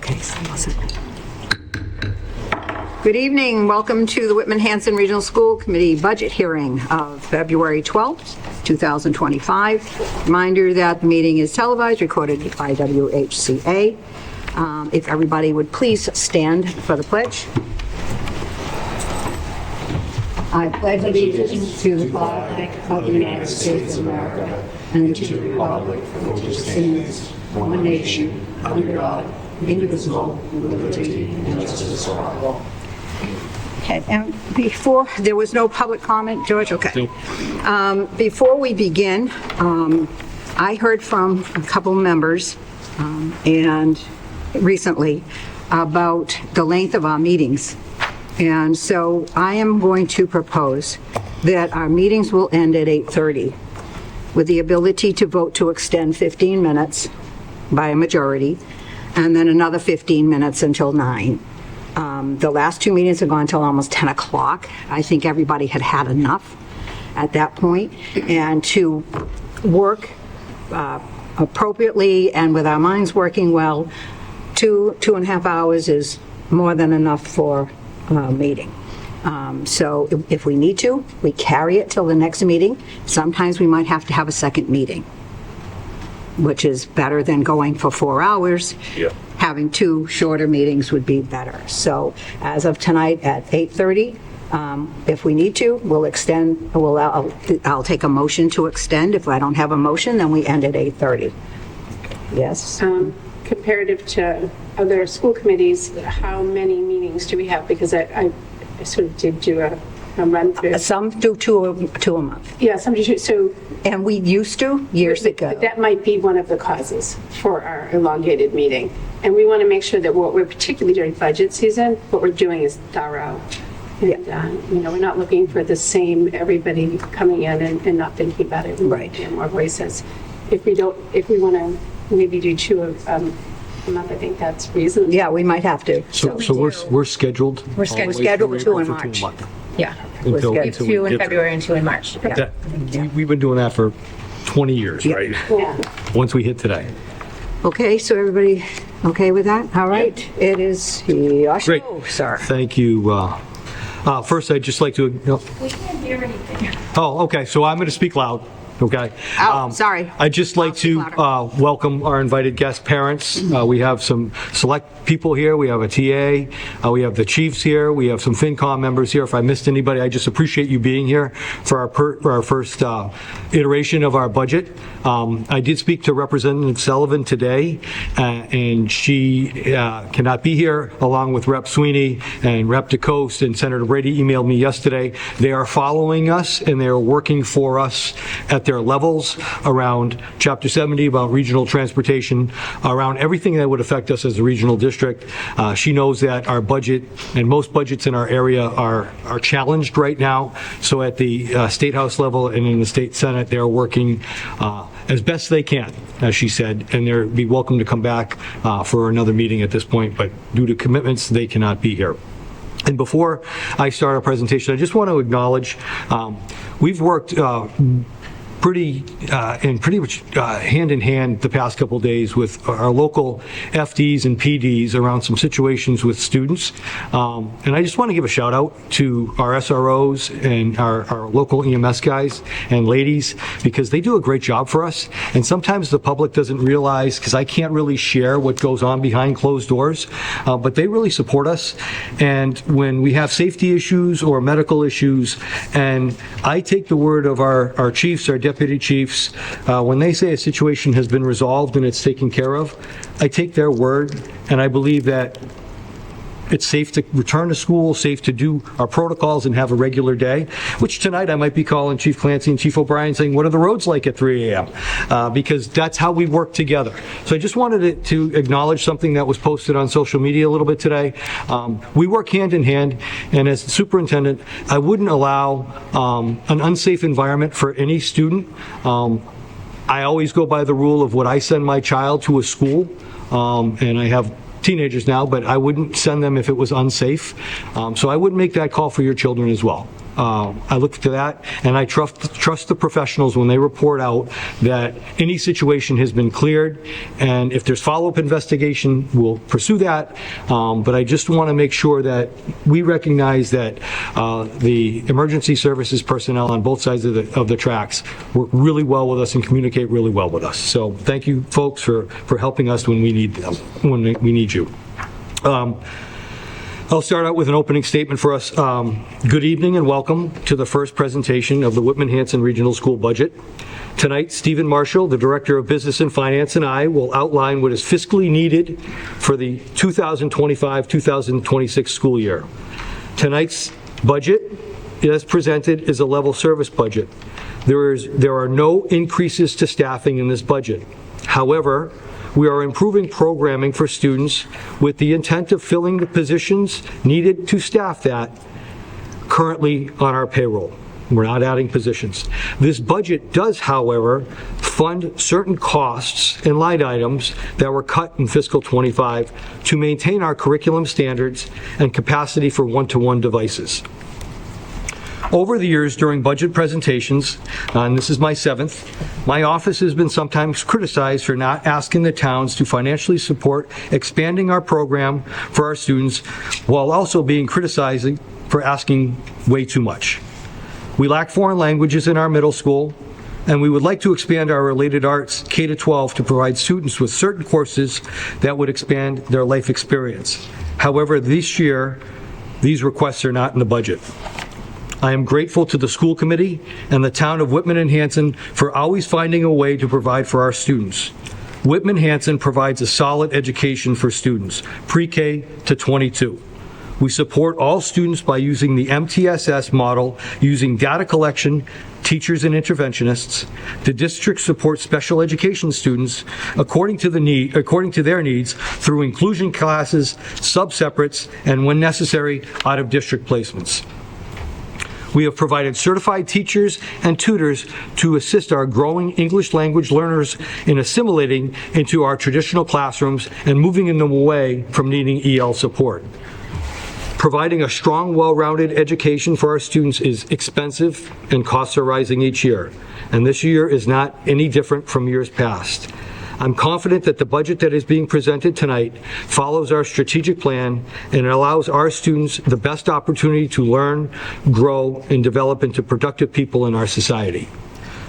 Okay. Good evening. Welcome to the Whitman-Hanson Regional School Committee budget hearing of February 12th, 2025. Reminder that the meeting is televised, recorded by WHCA. If everybody would please stand for the pledge. I pledge allegiance to the flag of the United States of America and to the republic for which it stands, one nation, under God, indivisible, with liberty and justice for all. Okay, and before, there was no public comment, George? Okay. Before we begin, I heard from a couple members and recently about the length of our meetings. And so I am going to propose that our meetings will end at 8:30 with the ability to vote to extend 15 minutes by a majority and then another 15 minutes until 9. The last two meetings have gone until almost 10 o'clock. I think everybody had had enough at that point. And to work appropriately and with our minds working well, 2.5 hours is more than enough for a meeting. So if we need to, we carry it till the next meeting. Sometimes we might have to have a second meeting, which is better than going for 4 hours. Yeah. Having two shorter meetings would be better. So as of tonight at 8:30, if we need to, we'll extend, I'll take a motion to extend. If I don't have a motion, then we end at 8:30. Yes? Comparative to other school committees, how many meetings do we have? Because I sort of did do a run through. Some do two a month. Yeah, some do. So And we used to years ago. that might be one of the causes for our elongated meeting. And we want to make sure that what we're, particularly during budget season, what we're doing is thorough. And, we're not looking for the same, everybody coming in and not thinking about it. Right. And more voices. If we want to maybe do two a month, I think that's reasonable. Yeah, we might have to. So we're scheduled? We're scheduled two in March. Yeah, Until We're we two in get there. February and two in March. We've been doing that for 20 years, Yeah. right? Yeah. Once we hit today. Okay, so everybody okay with that? All right. It is your Great. show, sir. Thank you. First, I'd just like to... We can't hear anything. Oh, okay, so I'm going to speak loud, okay? Oh, sorry. I'd just like to welcome our invited guest parents. We have some select people here. We have a TA. We have the chiefs here. We have some FinCom members here. If I missed anybody, I just appreciate you being here for our first iteration of our budget. I did speak to Representative Sullivan today, and she cannot be here, along with Rep. Sweeney and Rep. DeCoste, and Senator Brady emailed me yesterday. They are following us, and they are working for us at their levels around Chapter 70, about regional transportation, around everything that would affect us as a regional district. She knows that our budget and most budgets in our area are challenged right now. So at the State House level and in the State Senate, they're working as best they can, as she said, and they'll be welcome to come back for another meeting at this point, but due to commitments, they cannot be here. And before I start our presentation, I just want to acknowledge we've worked pretty much hand in hand the past couple days with our local FDs and PDs around some situations with students. And I just want to give a shout out to our SROs and our local EMS guys and ladies, because they do a great job for us. And sometimes the public doesn't realize, because I can't really share what goes on behind closed doors, but they really support us. And when we have safety issues or medical issues, and I take the word of our chiefs, our deputy chiefs, when they say a situation has been resolved and it's taken care of, I take their word, and I believe that it's safe to return to school, safe to do our protocols and have a regular day, which tonight I might be calling Chief Clancy and Chief O'Brien saying, what are the roads like at 3 a.m.? Because that's how we work together. So I just wanted to acknowledge something that was posted on social media a little bit today. We work hand in hand, and as the superintendent, I wouldn't allow an unsafe environment for any student. I always go by the rule of would I send my child to a school, and I have teenagers now, but I wouldn't send them if it was unsafe. So I wouldn't make that call for your children as well. I look to that, and I trust the professionals when they report out that any situation has been cleared, and if there's follow-up investigation, we'll pursue that. But I just want to make sure that we recognize that the emergency services personnel on both sides of the tracks work really well with us and communicate really well with us. So thank you, folks, for helping us when we need them, when we need you. I'll start out with an opening statement for us. Good evening and welcome to the first presentation of the Whitman-Hanson Regional School Budget. Tonight, Stephen Marshall, the Director of Business and Finance, and I will outline what is fiscally needed for the 2025-2026 school year. Tonight's budget, as presented, is a level service budget. There are no increases to staffing in this budget. However, we are improving programming for students with the intent of filling the positions needed to staff that currently on our payroll. We're not adding positions. This budget does, however, fund certain costs and line items that were cut in fiscal 25 to maintain our curriculum standards and capacity for one-to-one devices. Over the years during budget presentations, and this is my 7th, my office has been sometimes criticized for not asking the towns to financially support expanding our program for our students, while also being criticized for asking way too much. We lack foreign languages in our middle school, and we would like to expand our related arts K-12 to provide students with certain courses that would expand their life experience. However, this year, these requests are not in the budget. I am grateful to the school committee and the town of Whitman-Hanson for always finding a way to provide for our students. Whitman-Hanson provides a solid education for students, pre-K to 22. We support all students by using the MTSS model, using data collection, teachers and interventionists. The district supports special education students according to their needs through inclusion classes, sub-separates, and when necessary, out-of-district placements. We have provided certified teachers and tutors to assist our growing English language learners in assimilating into our traditional classrooms and moving them away from needing EL support. Providing a strong, well-rounded education for our students is expensive, and costs are rising each year. And this year is not any different from years past. I'm confident that the budget that is being presented tonight follows our strategic plan and allows our students the best opportunity to learn, grow, and develop into productive people in our society.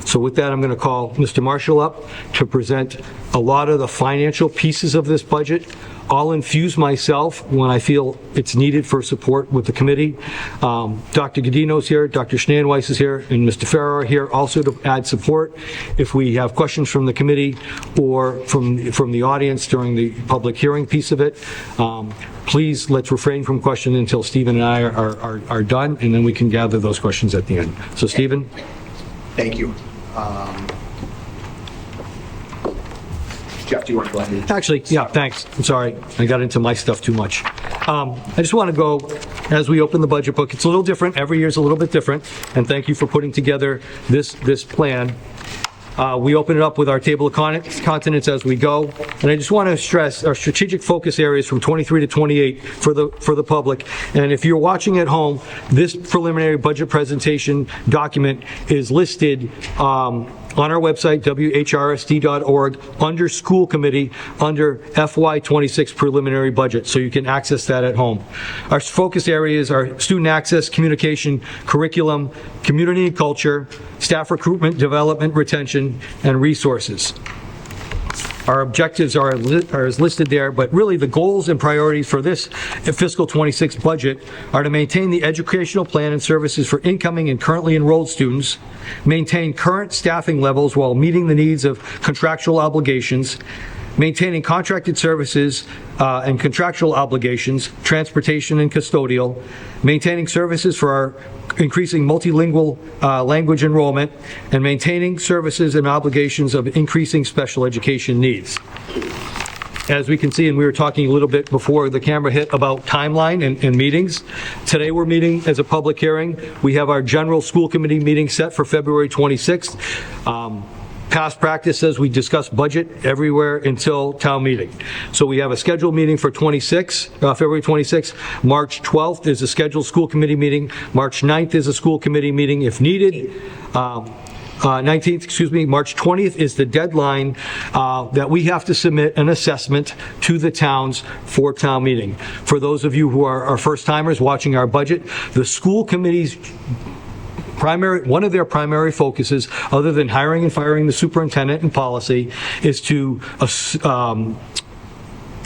So with that, I'm going to call Mr. Marshall up to present a lot of the financial pieces of this budget. I'll infuse myself when I feel it's needed for support with the committee. Dr. Godino's here, Dr. Schnanweiss is here, and Mr. Farrar are here also to add support. If we have questions from the committee or from the audience during the public hearing piece of it, please let's refrain from questions until Stephen and I are done, and then we can gather those questions at the end. So Stephen? Thank you. Jeff, do you want to go ahead? Actually, yeah, thanks. I'm sorry. I got into my stuff too much. I just want to go, as we open the budget book, it's a little different. Every year's a little bit different. And thank you for putting together this plan. We open it up with our table of contents as we go. And I just want to stress our strategic focus areas from 23 to 28 for the public. And if you're watching at home, this preliminary budget presentation document is listed on our website, whrsd.org, under School Committee, under FY26 Preliminary Budget, so you can access that at home. Our focus areas are student access, communication, curriculum, community and culture, staff recruitment, development, retention, and resources. Our objectives are as listed there, but really the goals and priorities for this fiscal 26 budget are to maintain the educational plan and services for incoming and currently enrolled students, maintain current staffing levels while meeting the needs of contractual obligations, maintaining contracted services and contractual obligations, transportation and custodial, maintaining services for our increasing multilingual language enrollment, and maintaining services and obligations of increasing special education needs. As we can see, and we were talking a little bit before the camera hit about timeline and meetings. Today we're meeting as a public hearing. We have our general school committee meeting set for February 26th. past practice says we discuss budget everywhere until town meeting. So we have a scheduled meeting for February 26th. March 12th is a scheduled school committee meeting. March 9th is a school committee meeting if needed. 19th, March 20th is the deadline that we have to submit an assessment to the towns for town meeting. For those of you who are our first timers watching our budget, the school committee's one of their primary focuses, other than hiring and firing the superintendent and policy, is to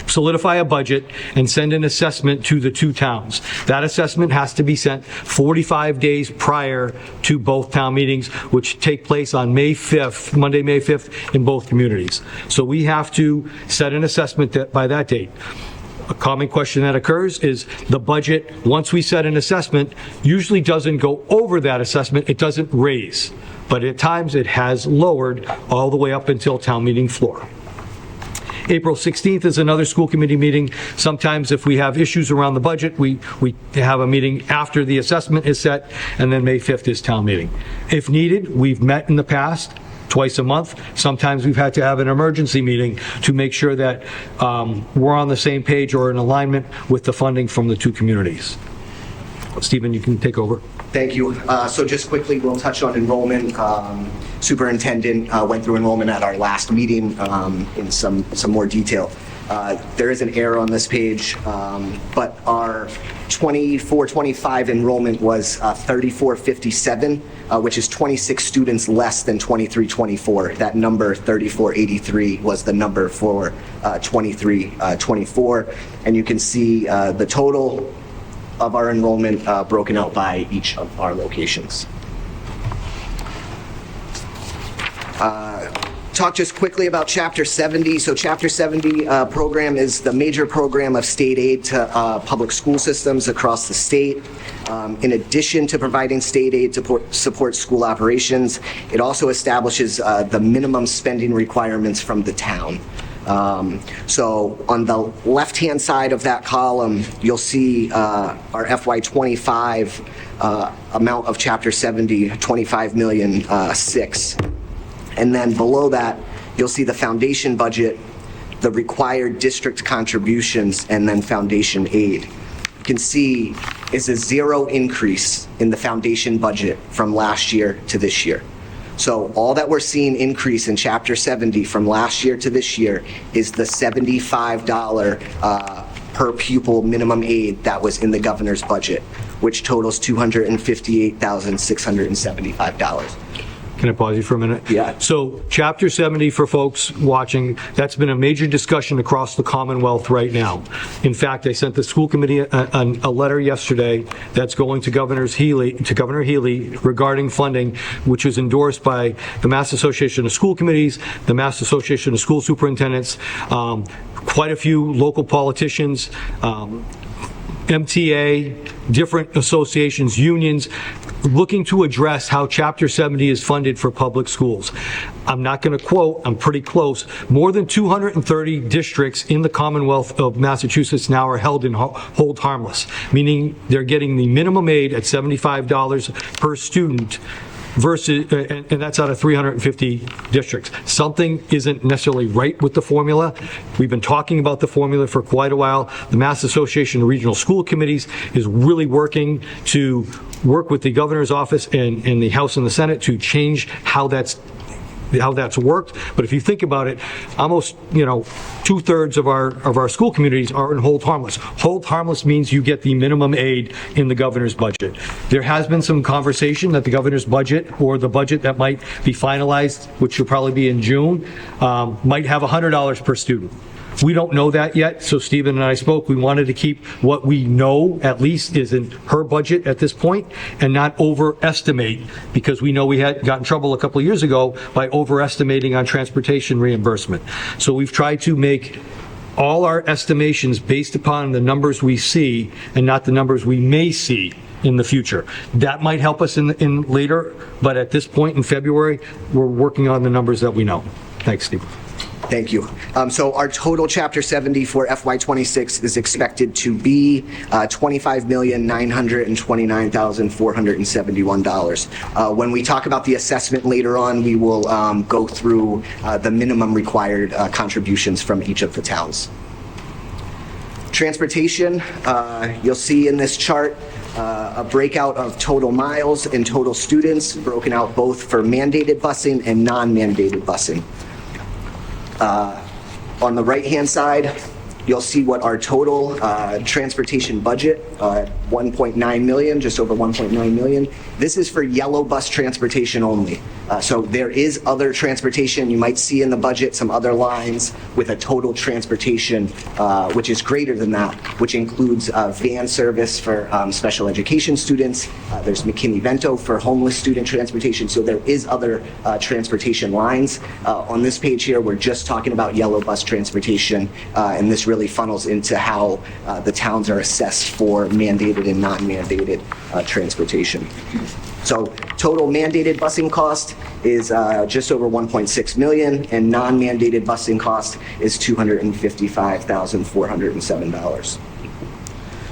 solidify a budget and send an assessment to the two towns. That assessment has to be sent 45 days prior to both town meetings, which take place on Monday, May 5th, in both communities. So we have to set an assessment by that date. A common question that occurs is the budget, once we set an assessment, usually doesn't go over that assessment, it doesn't raise. But at times it has lowered all the way up until town meeting floor. April 16th is another school committee meeting. Sometimes if we have issues around the budget, we have a meeting after the assessment is set, and then May 5th is town meeting. If needed, we've met in the past twice a month. Sometimes we've had to have an emergency meeting to make sure that we're on the same page or in alignment with the funding from the two communities. Stephen, you can take over. Thank you. So just quickly, we'll touch on enrollment. Superintendent went through enrollment at our last meeting in some more detail. There is an error on this page, but our 24-25 enrollment was 3457, which is 26 students less than 23-24. That number 3483 was the number for 23-24, and you can see the total of our enrollment broken out by each of our locations. Talk just quickly about Chapter 70. So Chapter 70 program is the major program of state aid to public school systems across the state. In addition to providing state aid to support school operations, it also establishes the minimum spending requirements from the town. So on the left-hand side of that column, you'll see our FY25 amount of Chapter 70, 25,000,006. And then below that, you'll see the foundation budget, the required district contributions, and then foundation aid. You can see is a zero increase in the foundation budget from last year to this year. So all that we're seeing increase in Chapter 70 from last year to this year is the $75 per pupil minimum aid that was in the governor's budget, which totals $258,675. Can I pause you for a minute? Yeah. So Chapter 70, for folks watching, that's been a major discussion across the Commonwealth right now. In fact, I sent the school committee a letter yesterday that's going to Governor Healy regarding funding, which was endorsed by the Mass Association of School Committees, the Mass Association of School Superintendents, quite a few local politicians, MTA, different associations, unions, looking to address how Chapter 70 is funded for public schools. I'm not going to quote, I'm pretty close. More than 230 districts in the Commonwealth of Massachusetts now are held in hold harmless, meaning they're getting the minimum aid at $75 per student versus, and that's out of 350 districts. Something isn't necessarily right with the formula. We've been talking about the formula for quite a while. The Mass Association of Regional School Committees is really working to work with the governor's office and the House and the Senate to change how that's worked. But if you think about it, almost, 2/3 of our school communities are in hold harmless. Hold harmless means you get the minimum aid in the governor's budget. There has been some conversation that the governor's budget, or the budget that might be finalized, which will probably be in June, might have $100 per student. We don't know that yet, so Stephen and I spoke. We wanted to keep what we know, at least, is in her budget at this point, and not overestimate, because we know we had got in trouble a couple of years ago by overestimating on transportation reimbursement. So we've tried to make all our estimations based upon the numbers we see and not the numbers we may see in the future. That might help us in later, but at this point in February, we're working on the numbers that we know. Thanks, Steve. Thank you. So our total Chapter 70 for FY26 is expected to be $25,929,471. When we talk about the assessment later on, we will go through the minimum required contributions from each of the towns. Transportation, you'll see in this chart a breakout of total miles and total students, broken out both for mandated busing and non-mandated busing. On the right-hand side, you'll see what our total transportation budget, 1.9 million, just over 1.9 million. This is for yellow bus transportation only. So there is other transportation. You might see in the budget some other lines with a total transportation, which is greater than that, which includes van service for special education students. There's McKinney-Vento for homeless student transportation. So there is other transportation lines. On this page here, we're just talking about yellow bus transportation, and this really funnels into how the towns are assessed for mandated and non-mandated transportation. So total mandated busing cost is just over 1.6 million, and non-mandated busing cost is $255,407.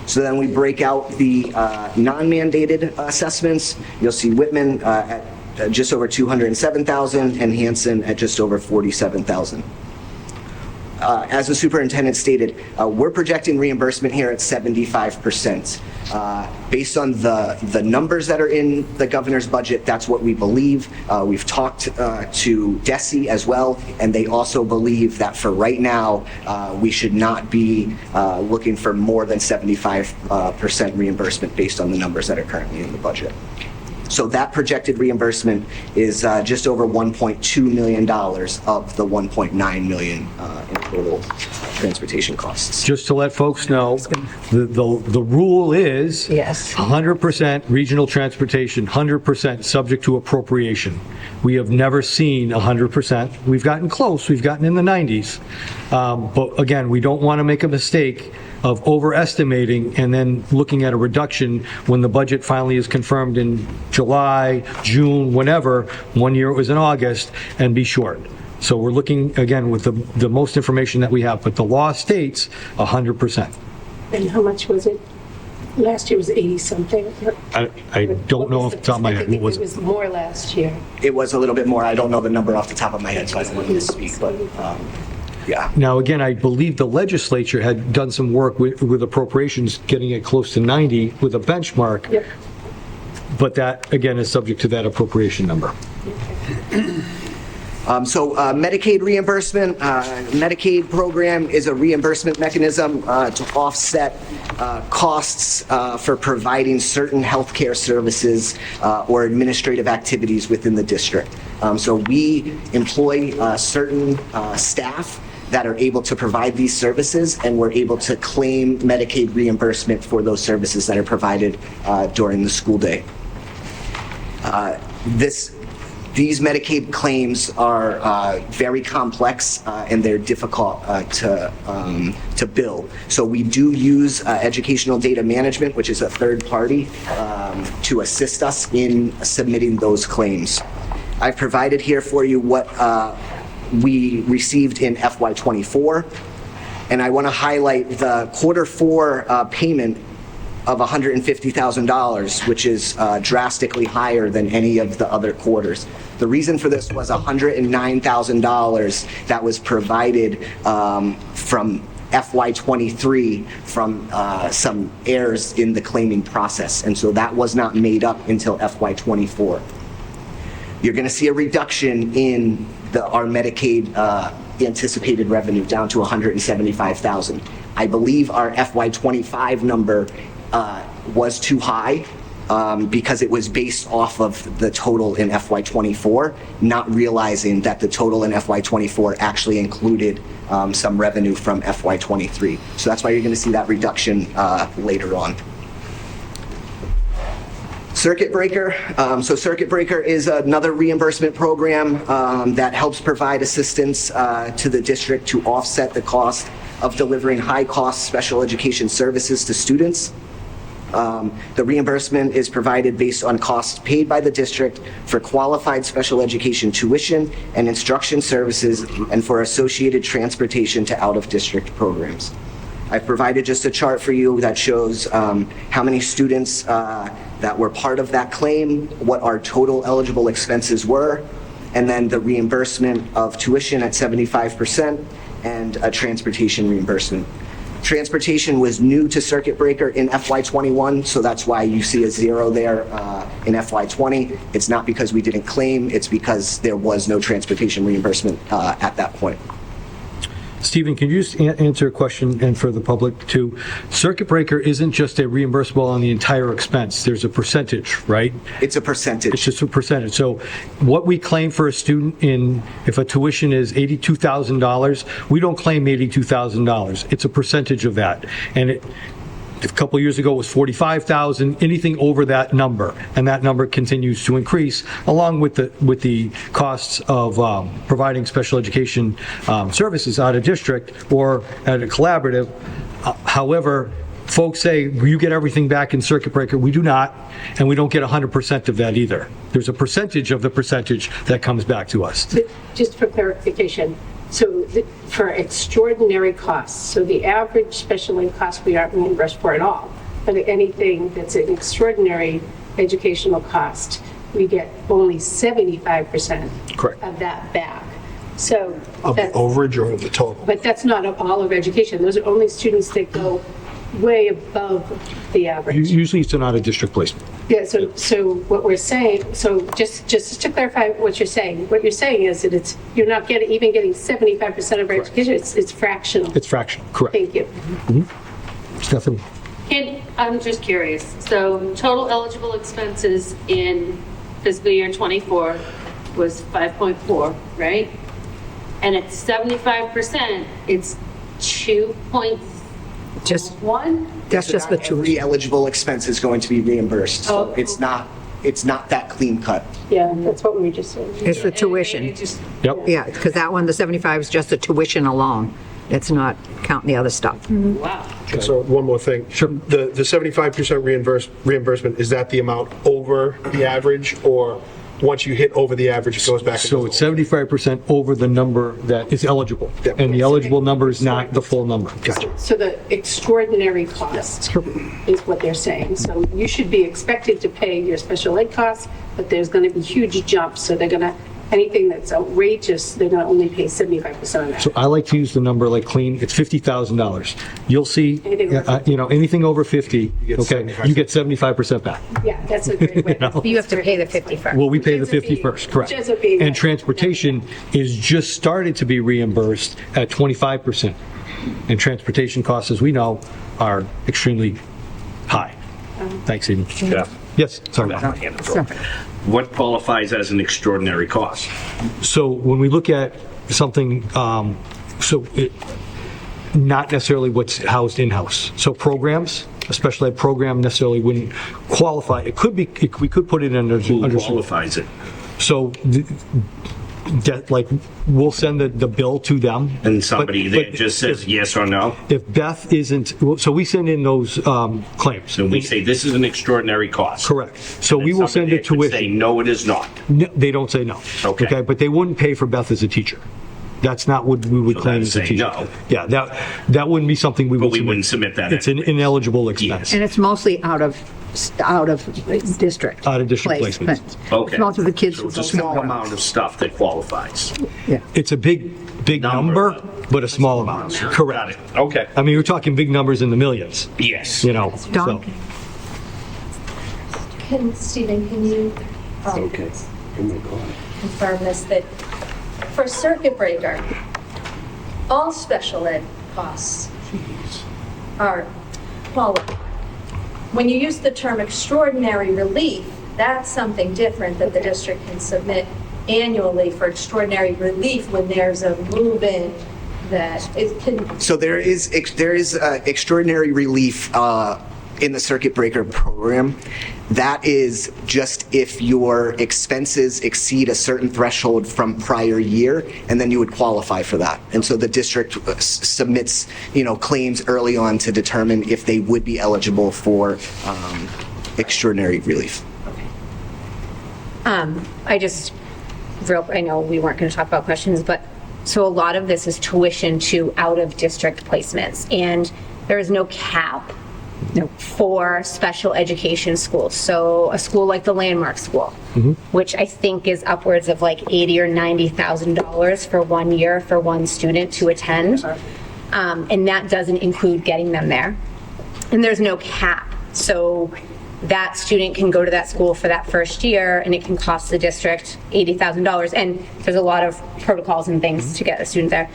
So then we break out the non-mandated assessments. You'll see Whitman at just over 207,000 and Hanson at just over 47,000. As the superintendent stated, we're projecting reimbursement here at 75%. Based on the numbers that are in the governor's budget, that's what we believe. We've talked to DESE as well, and they also believe that for right now, we should not be looking for more than 75% reimbursement based on the numbers that are currently in the budget. So that projected reimbursement is just over $1.2 million of the $1.9 million in total transportation costs. Just to let folks know, the rule is Yes. 100% regional transportation, 100% subject to appropriation. We have never seen 100%. We've gotten close. We've gotten in the 90s. But again, we don't want to make a mistake of overestimating and then looking at a reduction when the budget finally is confirmed in July, June, whenever. One year it was in August, and be short. So we're looking, again, with the most information that we have, but the law states 100%. And how much was it? Last year was 80-something. I don't know off the top of my head. What was It was more last year. It was a little bit more. I don't know the number off the top of my head, so I don't want to speak, but yeah. Now, again, I believe the legislature had done some work with appropriations, getting it close to 90 with a benchmark. Yep. But that, again, is subject to that appropriation number. So Medicaid reimbursement, Medicaid program is a reimbursement mechanism to offset costs for providing certain healthcare services or administrative activities within the district. So we employ certain staff that are able to provide these services, and we're able to claim Medicaid reimbursement for those services that are provided during the school day. These Medicaid claims are very complex and they're difficult to bill. So we do use educational data management, which is a third party, to assist us in submitting those claims. I've provided here for you what we received in FY24, and I want to highlight the Q4 payment of $150,000, which is drastically higher than any of the other quarters. The reason for this was $109,000 that was provided from FY23 from some errors in the claiming process, and so that was not made up until FY24. You're going to see a reduction in our Medicaid anticipated revenue down to $175,000. I believe our FY25 number was too high because it was based off of the total in FY24, not realizing that the total in FY24 actually included some revenue from FY23. So that's why you're going to see that reduction later on. Circuit Breaker. So Circuit Breaker is another reimbursement program that helps provide assistance to the district to offset the cost of delivering high-cost special education services to students. The reimbursement is provided based on costs paid by the district for qualified special education tuition and instruction services and for associated transportation to out-of-district programs. I've provided just a chart for you that shows how many students that were part of that claim, what our total eligible expenses were, and then the reimbursement of tuition at 75% and a transportation reimbursement. Transportation was new to Circuit Breaker in FY21, so that's why you see a 0 there in FY20. It's not because we didn't claim, it's because there was no transportation reimbursement at that point. Stephen, can you just answer a question, and for the public too? Circuit Breaker isn't just a reimbursable on the entire expense. There's a percentage, right? It's a percentage. It's just a percentage. So what we claim for a student if a tuition is $82,000, we don't claim $82,000. It's a percentage of that. And a couple of years ago it was $45,000, anything over that number, and that number continues to increase along with the costs of providing special education services out of district or at a collaborative. However, folks say, you get everything back in Circuit Breaker. We do not, and we don't get 100% of that either. There's a percentage of the percentage that comes back to us. Just for clarification, so for extraordinary costs, so the average special ed cost we aren't reimbursed for at all, but anything that's an extraordinary educational cost, we get only 75% Correct. of that back. So Of the that's, overage or of the total? but that's not of all of education. Those are only students that go way above the average. Usually it's an out-of-district placement. Yeah, so what we're saying, so just to clarify what you're saying is that you're not even getting 75% of our education, it's fractional. It's fractional, correct. Thank you. Stephanie? And I'm just curious, so total eligible expenses in fiscal year '24 was 5.4, right? And at 75%, it's 2.1? That's just the tuition. Every eligible expense is going to be reimbursed, so Oh. it's not that clean cut. Yeah, that's what we were just saying. It's the tuition. Yep. Yeah, because that one, the 75 is just the tuition alone. It's not counting the other stuff. Wow. So one more thing. Sure. The 75% reimbursement, is that the amount over the average, or once you hit over the average, it goes back? So it's 75% over the number that is eligible, Yep. and the eligible number is not the full number. Gotcha. So the extraordinary cost is what they're saying. So you should be expected to pay your special ed costs, but there's going to be huge jumps. So they're going to, anything that's outrageous, they're going to only pay 75% of that. So I like to use the number like clean, it's $50,000. You'll see, Anything over anything over 50, get okay, 75%. you get 75% back. Yeah, that's a great way. You have to pay the 50 first. Well, we pay the Which ends up 50 being- first, correct. which ends up being- And transportation is just started to be reimbursed at 25%. And transportation costs, as we know, are extremely high. Thanks, Eden. Jeff? Yes, sorry. What qualifies as an extraordinary cost? So when we look at something, not necessarily what's housed in-house. So programs, a special ed program necessarily wouldn't qualify. It could be, we could put it under. Who qualifies it? So, like, we'll send the bill to them. And somebody But- that just says yes or no? If Beth isn't, so we send in those claims. So we say this is an extraordinary cost. Correct. So we And will send somebody it that could say, tuition. no, it is not. No, they don't say no. Okay. But they wouldn't pay for Beth as a teacher. That's not what we would So claim that's as a saying teacher. no. Yeah, that wouldn't be something we would But we submit. wouldn't submit that It's an anyway. ineligible expense. And it's mostly out of district. Out-of-district placements. Okay. Most of the kids. So it's a small amount of stuff that qualifies. Yeah. It's a big Number. number, but a small amount. Got Correct. it. Okay. I mean, we're talking big numbers in the millions, Yes. so. Don? Stephen, can you Okay. confirm this, that for circuit breaker, all special ed costs are qualified? When you use the term extraordinary relief, that's something different that the district can submit annually for extraordinary relief when there's a move-in that it can. So there is extraordinary relief in the circuit breaker program. That is just if your expenses exceed a certain threshold from prior year, and then you would qualify for that. And so the district submits, claims early on to determine if they would be eligible for extraordinary relief. I know we weren't going to talk about questions, but so a lot of this is tuition to out-of-district placements, and there is no cap for special education schools. So a school like the Landmark School, which I think is upwards of like $80,000 or $90,000 for 1 year for one student to attend, and that doesn't include getting them there. And there's no cap. So that student can go to that school for that first year, and it can cost the district $80,000. And there's a lot of protocols and things to get a student there.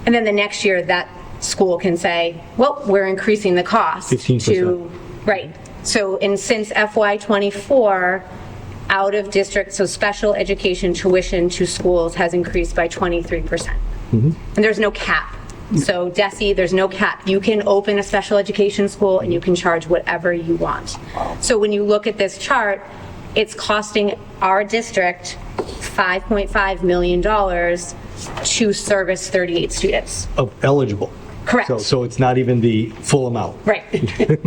And then the next year, that school can say, well, we're increasing the cost 15%. Right. So, and since FY24, out of district, so special education tuition to schools has increased by 23%. And there's no cap. So DESE, there's no cap. You can open a special education school and you can charge whatever you want. So when you look at this chart, it's costing our district $5.5 million to service 38 students. Of eligible. Correct. So it's not even the full amount. Right.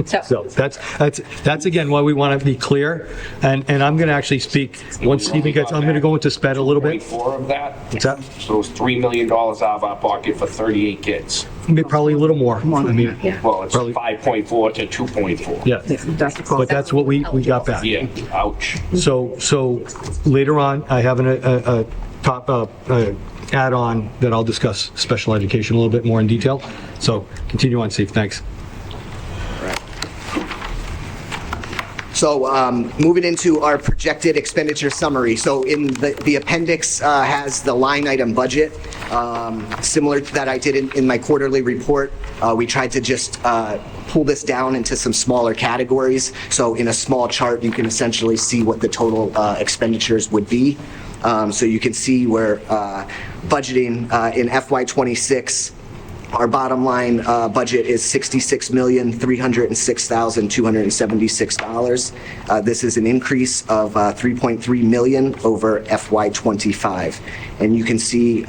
So that's again why we want to be clear, and I'm going to actually speak, once Stephen gets, I'm going to go into SPED a little bit. 2.4 of that? What's that? So it's $3 million out of our pocket for 38 kids. Probably a little more. I mean, Well, it's Probably. 5.4 to 2.4. yeah, but that's what we got back. Yeah, ouch. So later on, I have a top add-on that I'll discuss special education a little bit more in detail. So continue on, Steve. Thanks. So moving into our projected expenditure summary. So in the appendix has the line item budget, similar to that I did in my quarterly report. We tried to just pull this down into some smaller categories. So in a small chart, you can essentially see what the total expenditures would be. So you can see we're budgeting in FY26. Our bottom line budget is $66,306,276. This is an increase of $3.3 million over FY25. And you can see,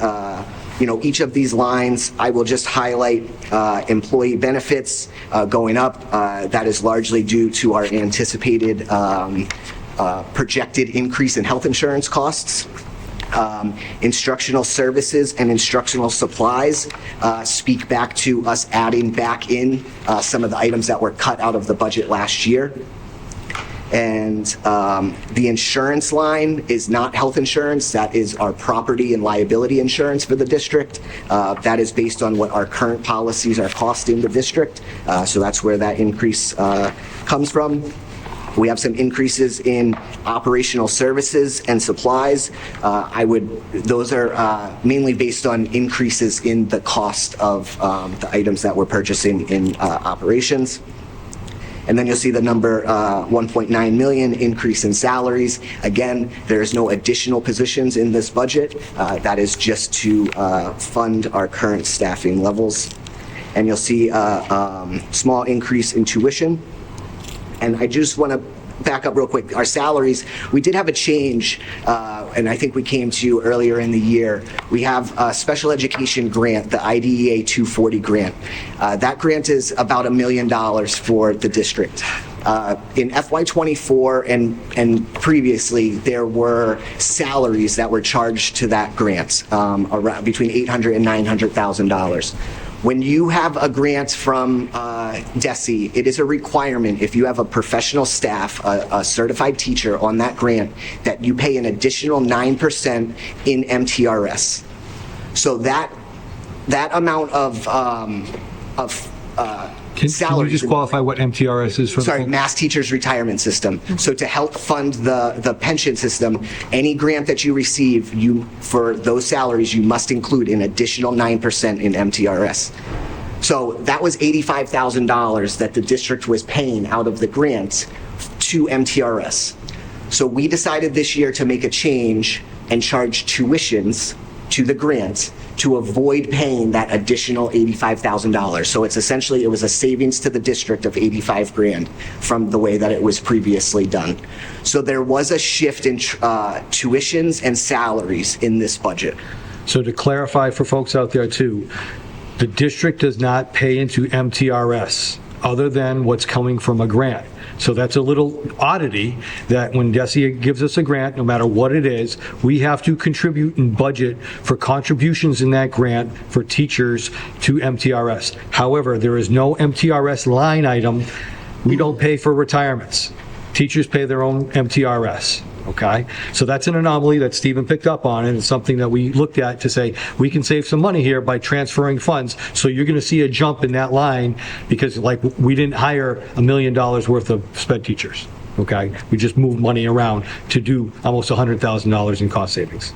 each of these lines, I will just highlight employee benefits going up. That is largely due to our anticipated projected increase in health insurance costs. Instructional services and instructional supplies speak back to us adding back in some of the items that were cut out of the budget last year. And the insurance line is not health insurance. That is our property and liability insurance for the district. That is based on what our current policies are costing the district. So that's where that increase comes from. We have some increases in operational services and supplies. Those are mainly based on increases in the cost of the items that we're purchasing in operations. And then you'll see the number 1.9 million increase in salaries. Again, there is no additional positions in this budget. That is just to fund our current staffing levels. And you'll see a small increase in tuition. And I just want to back up real quick. Our salaries, we did have a change, and I think we came to you earlier in the year. We have a special education grant, the IDEA 240 grant. That grant is about $1 million for the district. In FY24 and previously, there were salaries that were charged to that grant, around between $800,000 and $900,000. When you have a grant from DESE, it is a requirement if you have a professional staff, a certified teacher on that grant, that you pay an additional 9% in MTRS. So that amount of Can you salaries. just qualify what MTRS is for? Sorry, Mass Teachers Retirement System. So to help fund the pension system, any grant that you receive, for those salaries, you must include an additional 9% in MTRS. So that was $85,000 that the district was paying out of the grant to MTRS. So we decided this year to make a change and charge tuitions to the grant to avoid paying that additional $85,000. So it's essentially, it was a savings to the district of 85 grand from the way that it was previously done. So there was a shift in tuitions and salaries in this budget. So to clarify for folks out there too, the district does not pay into MTRS other than what's coming from a grant. So that's a little oddity that when DESE gives us a grant, no matter what it is, we have to contribute and budget for contributions in that grant for teachers to MTRS. However, there is no MTRS line item. We don't pay for retirements. Teachers pay their own MTRS. Okay, so that's an anomaly that Stephen picked up on, and it's something that we looked at to say we can save some money here by transferring funds. So you're going to see a jump in that line because, like, we didn't hire $1 million worth of sped teachers. Okay, we just moved money around to do almost $100,000 in cost savings.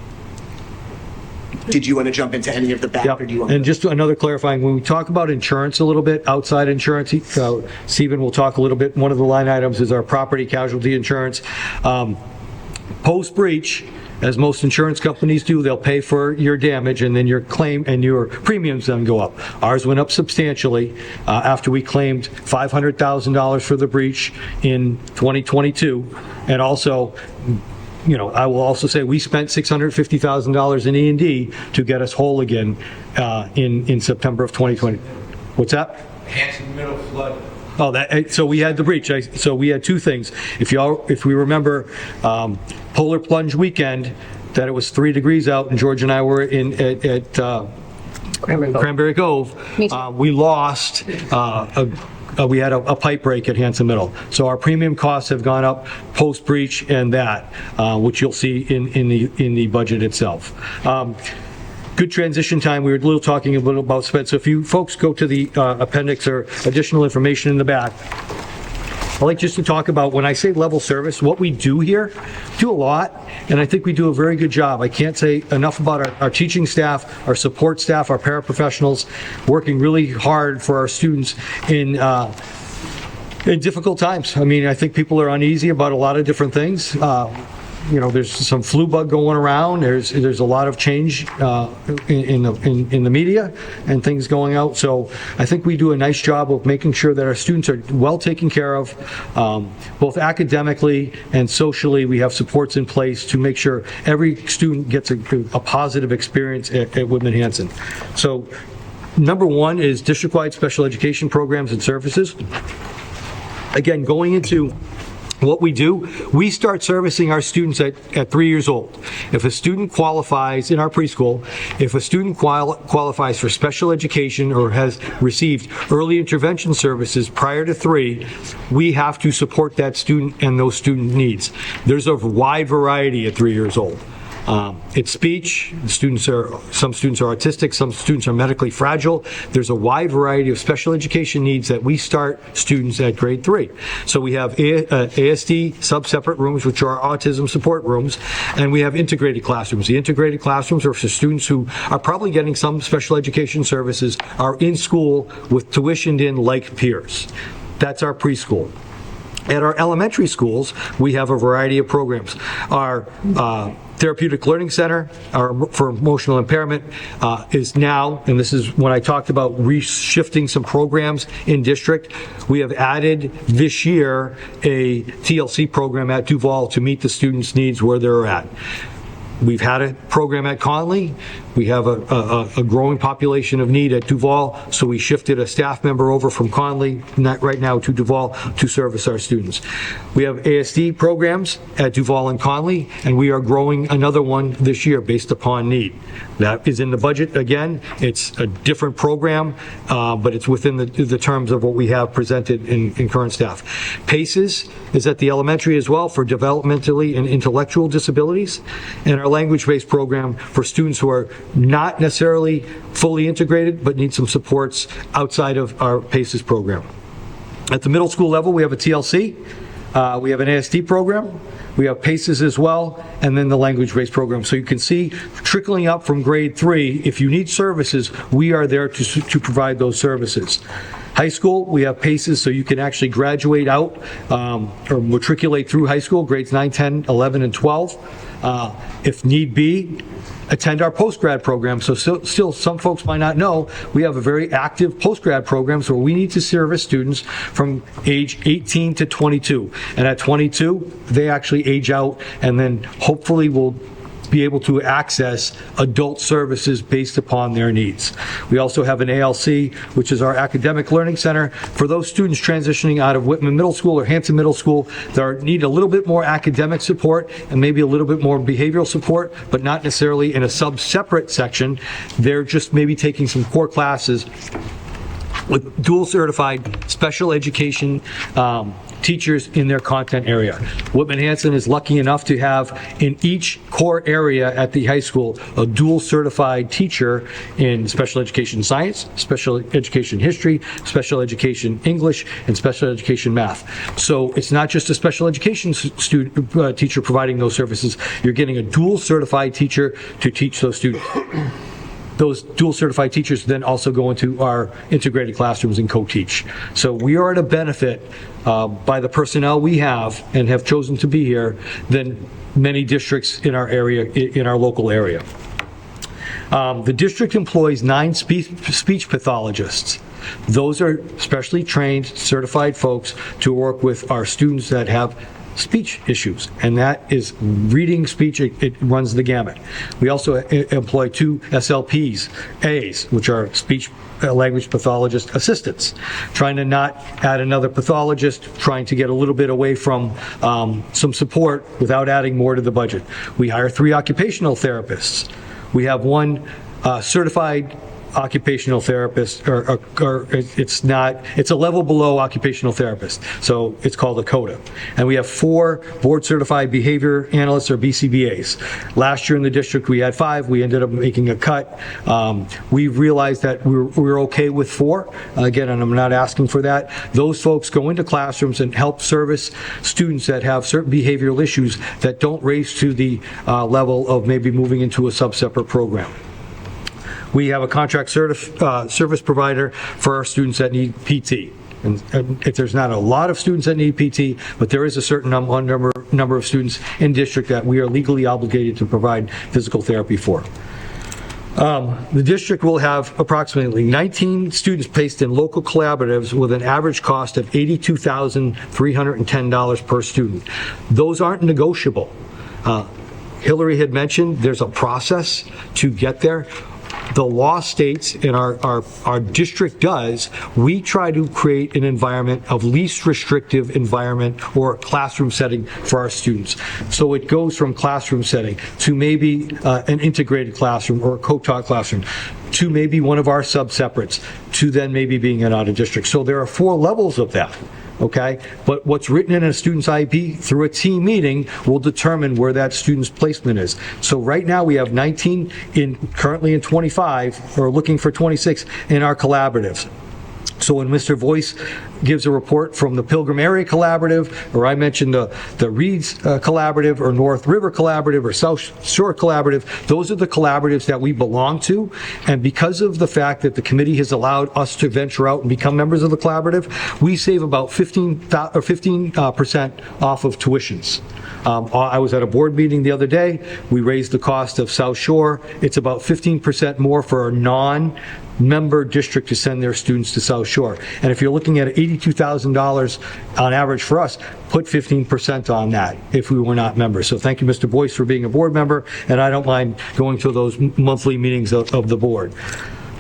Did you want to jump into any of the back? Yep. Or do you want And just another clarifying, when we talk about insurance a little bit, outside insurance, Stephen will talk a little bit. One of the line items is our property casualty insurance. Post-breach, as most insurance companies do, they'll pay for your damage and then your claim and your premiums then go up. Ours went up substantially after we claimed $500,000 for the breach in 2022. And also, you know, I will also say we spent $650,000 in E&D to get us whole again in September of 2020. What's that? Hanson Middle flood. Oh, so we had the breach. So we had two things. If we remember, polar plunge weekend, that it was 3 degrees out, and George and I were at Cranberry Cove. We lost. We had a pipe break at Hanson Middle. So our premium costs have gone up post breach, and that, which you'll see in the budget itself. Good transition time. We were talking a little about sped. So if you folks go to the appendix or additional information in the back, I'd like just to talk about, when I say level service, what we do here, do a lot, and I think we do a very good job. I can't say enough about our teaching staff, our support staff, our paraprofessionals, working really hard for our students in difficult times. I mean, I think people are uneasy about a lot of different things. You know, there's some flu bug going around. There's a lot of change in the media and things going out. So I think we do a nice job of making sure that our students are well taken care of, both academically and socially. We have supports in place to make sure every student gets a positive experience at Whitman-Hanson. So number one is district-wide special education programs and services. Again, going into what we do, we start servicing our students at 3 years old. If a student qualifies in our preschool, if a student qualifies for special education or has received early intervention services prior to 3, we have to support that student and those student needs. There's a wide variety at 3 years old. It's speech. Some students are autistic. Some students are medically fragile. There's a wide variety of special education needs that we start students at grade 3. So we have ASD sub-separate rooms, which are autism support rooms, and we have integrated classrooms. The integrated classrooms are for students who are probably getting some special education services, are in school with tuitioned in like peers. That's our preschool. At our elementary schools, we have a variety of programs. Our Therapeutic Learning Center for emotional impairment is now, and this is when I talked about reshifting some programs in district, we have added this year a TLC program at Duval to meet the students' needs where they're at. We've had a program at Conley. We have a growing population of need at Duval, so we shifted a staff member over from Conley right now to Duval to service our students. We have ASD programs at Duval and Conley, and we are growing another one this year based upon need. That is in the budget. Again, it's a different program, but it's within the terms of what we have presented in current staff. PACES is at the elementary as well for developmentally and intellectual disabilities, and our language-based program for students who are not necessarily fully integrated but need some supports outside of our PACES program. At the middle school level, we have a TLC, we have an ASD program, we have PACES as well, and then the language-based program. So you can see trickling up from grade 3, if you need services, we are there to provide those services. High school, we have PACES, so you can actually graduate out or matriculate through high school, grades 9, 10, 11, and 12. If need be, attend our post-grad program. So still, some folks might not know, we have a very active post-grad program, so we need to service students from age 18 to 22. And at 22, they actually age out, and then hopefully will be able to access adult services based upon their needs. We also have an ALC, which is our academic learning center for those students transitioning out of Whitman Middle School or Hanson Middle School that need a little bit more academic support and maybe a little bit more behavioral support, but not necessarily in a sub-separate section. They're just maybe taking some core classes with dual certified special education teachers in their content area. Whitman-Hanson is lucky enough to have in each core area at the high school a dual certified teacher in special education science, special education history, special education English, and special education math. So it's not just a special education teacher providing those services, you're getting a dual certified teacher to teach those students. Those dual certified teachers then also go into our integrated classrooms and co-teach. So we are at a benefit by the personnel we have and have chosen to be here than many districts in our area, in our local area. The district employs 9 speech pathologists. Those are specially trained, certified folks to work with our students that have speech issues, and that is reading, speech, it runs the gamut. We also employ 2 SLPs, A's, which are speech language pathologist assistants, trying to not add another pathologist, trying to get a little bit away from some support without adding more to the budget. We hire 3 occupational therapists. We have 1 certified occupational therapist, or it's a level below occupational therapist, so it's called a CODA. And we have 4 board certified behavior analysts, or BCBAs. Last year in the district we had 5. We ended up making a cut. We realized that we're okay with 4. Again, and I'm not asking for that. Those folks go into classrooms and help service students that have certain behavioral issues that don't raise to the level of maybe moving into a sub-separate program. We have a contract service provider for our students that need PT. And if there's not a lot of students that need PT, but there is a certain number of students in district that we are legally obligated to provide physical therapy for. The district will have approximately 19 students placed in local collaboratives with an average cost of $82,310 per student. Those aren't negotiable. Hillary had mentioned there's a process to get there. The law states, and our district does, we try to create an environment of least restrictive environment or classroom setting for our students. So it goes from classroom setting to maybe an integrated classroom or a co-taught classroom to maybe one of our sub-separates to then maybe being an out-of-district. So there are 4 levels of that. Okay, but what's written in a student's IEP through a team meeting will determine where that student's placement is. So right now we have 19 currently in 25, or looking for 26 in our collaboratives. So when Mr. Voice gives a report from the Pilgrim Area Collaborative, or I mentioned the Reeds Collaborative, or North River Collaborative, or South Shore Collaborative, those are the collaboratives that we belong to. And because of the fact that the committee has allowed us to venture out and become members of the collaborative, we save about 15% off of tuitions. I was at a board meeting the other day. We raised the cost of South Shore. It's about 15% more for a non-member district to send their students to South Shore. And if you're looking at $82,000 on average for us, put 15% on that if we were not members. So thank you, Mr. Boyce, for being a board member, and I don't mind going to those monthly meetings of the board.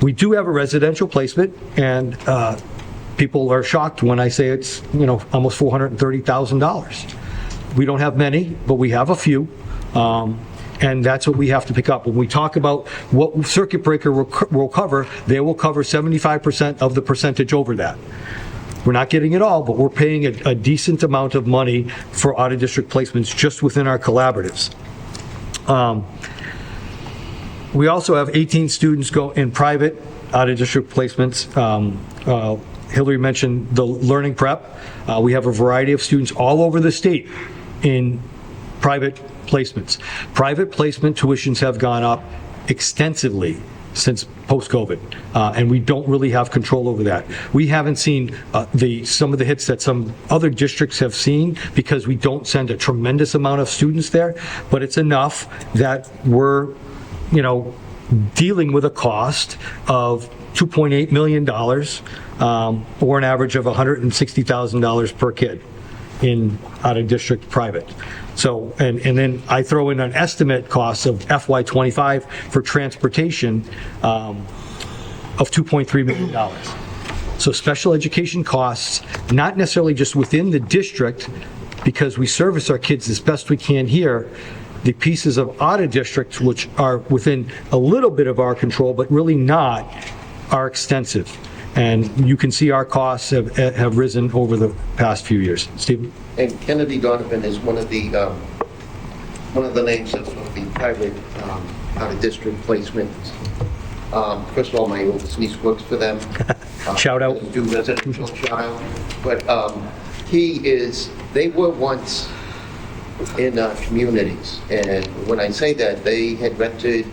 We do have a residential placement, and people are shocked when I say it's, almost $430,000. We don't have many, but we have a few, and that's what we have to pick up. When we talk about what circuit breaker will cover, they will cover 75% of the percentage over that. We're not getting it all, but we're paying a decent amount of money for out-of-district placements just within our collaboratives. We also have 18 students go in private out-of-district placements. Hillary mentioned the learning prep. We have a variety of students all over the state in private placements. Private placement tuitions have gone up extensively since post-COVID, and we don't really have control over that. We haven't seen some of the hits that some other districts have seen because we don't send a tremendous amount of students there, but it's enough that we're, dealing with a cost of $2.8 million, or an average of $160,000 per kid in out-of-district private. So, and then I throw in an estimate cost of FY25 for transportation of $2.3 million. So special education costs, not necessarily just within the district, because we service our kids as best we can here, the pieces of out-of-district, which are within a little bit of our control, but really not, are extensive. And you can see our costs have risen over the past few years. Stephen? And Kennedy Donovan is one of the names of the private out-of-district placements. First of all, my oldest niece works for them. Shout out. Do residential shout out. But they were once in communities. And when I say that, they had rented,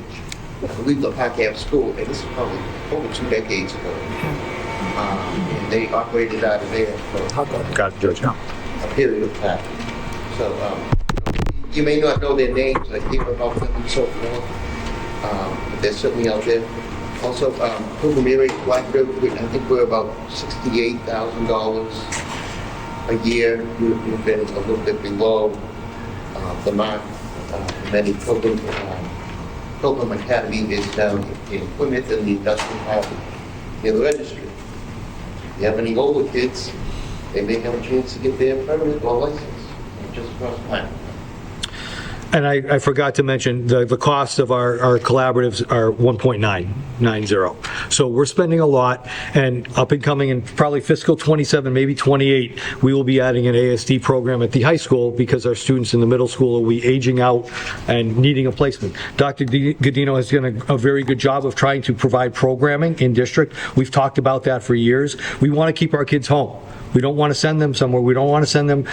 I believe, the Park Ave School, and this is probably over 2 decades ago. And they operated out of there for a period of time. So you may not know their names, I hear about them and so forth, but they're certainly out there. Also, Pilgrim Area Collaborative, I think we're about $68,000 a year. We've been a little bit below the mark. Many Pilgrim Academy is down in Plymouth in the industrial park near the registry. If you have any older kids, they may have a chance to get their permit or license just across the line. And I forgot to mention, the cost of our collaboratives are 1.990. So we're spending a lot, and up and coming in probably fiscal 27, maybe 28, we will be adding an ASD program at the high school because our students in the middle school will be aging out and needing a placement. Dr. Godino has done a very good job of trying to provide programming in district. We've talked about that for years. We want to keep our kids home. We don't want to send them somewhere. We don't want to send them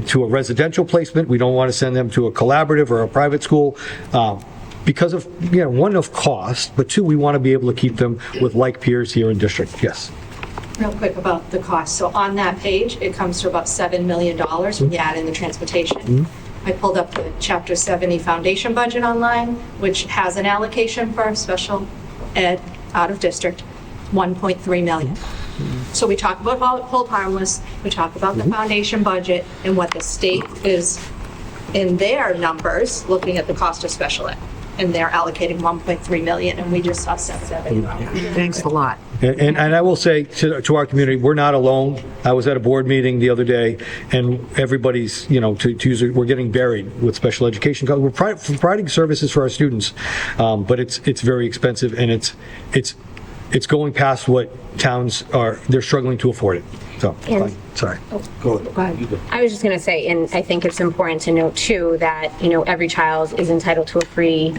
to a residential placement. We don't want to send them to a collaborative or a private school because of, one, of cost, but two, we want to be able to keep them with like peers here in district. Yes. Real quick about the cost. So on that page, it comes to about $7 million when you add in the transportation. I pulled up the Chapter 70 foundation budget online, which has an allocation for special ed out of district, 1.3 million. So we talk about hold harmless, we talk about the foundation budget and what the state is in their numbers, looking at the cost of special ed. And they're allocating 1.3 million, and we just saw 7. Thanks a lot. And I will say to our community, we're not alone. I was at a board meeting the other day, and everybody's, we're getting buried with special education. We're providing services for our students, but it's very expensive, and it's going past what towns they're struggling to afford it. So, fine. Sorry. Go ahead. I was just going to say, and I think it's important to note too that, every child is entitled to a free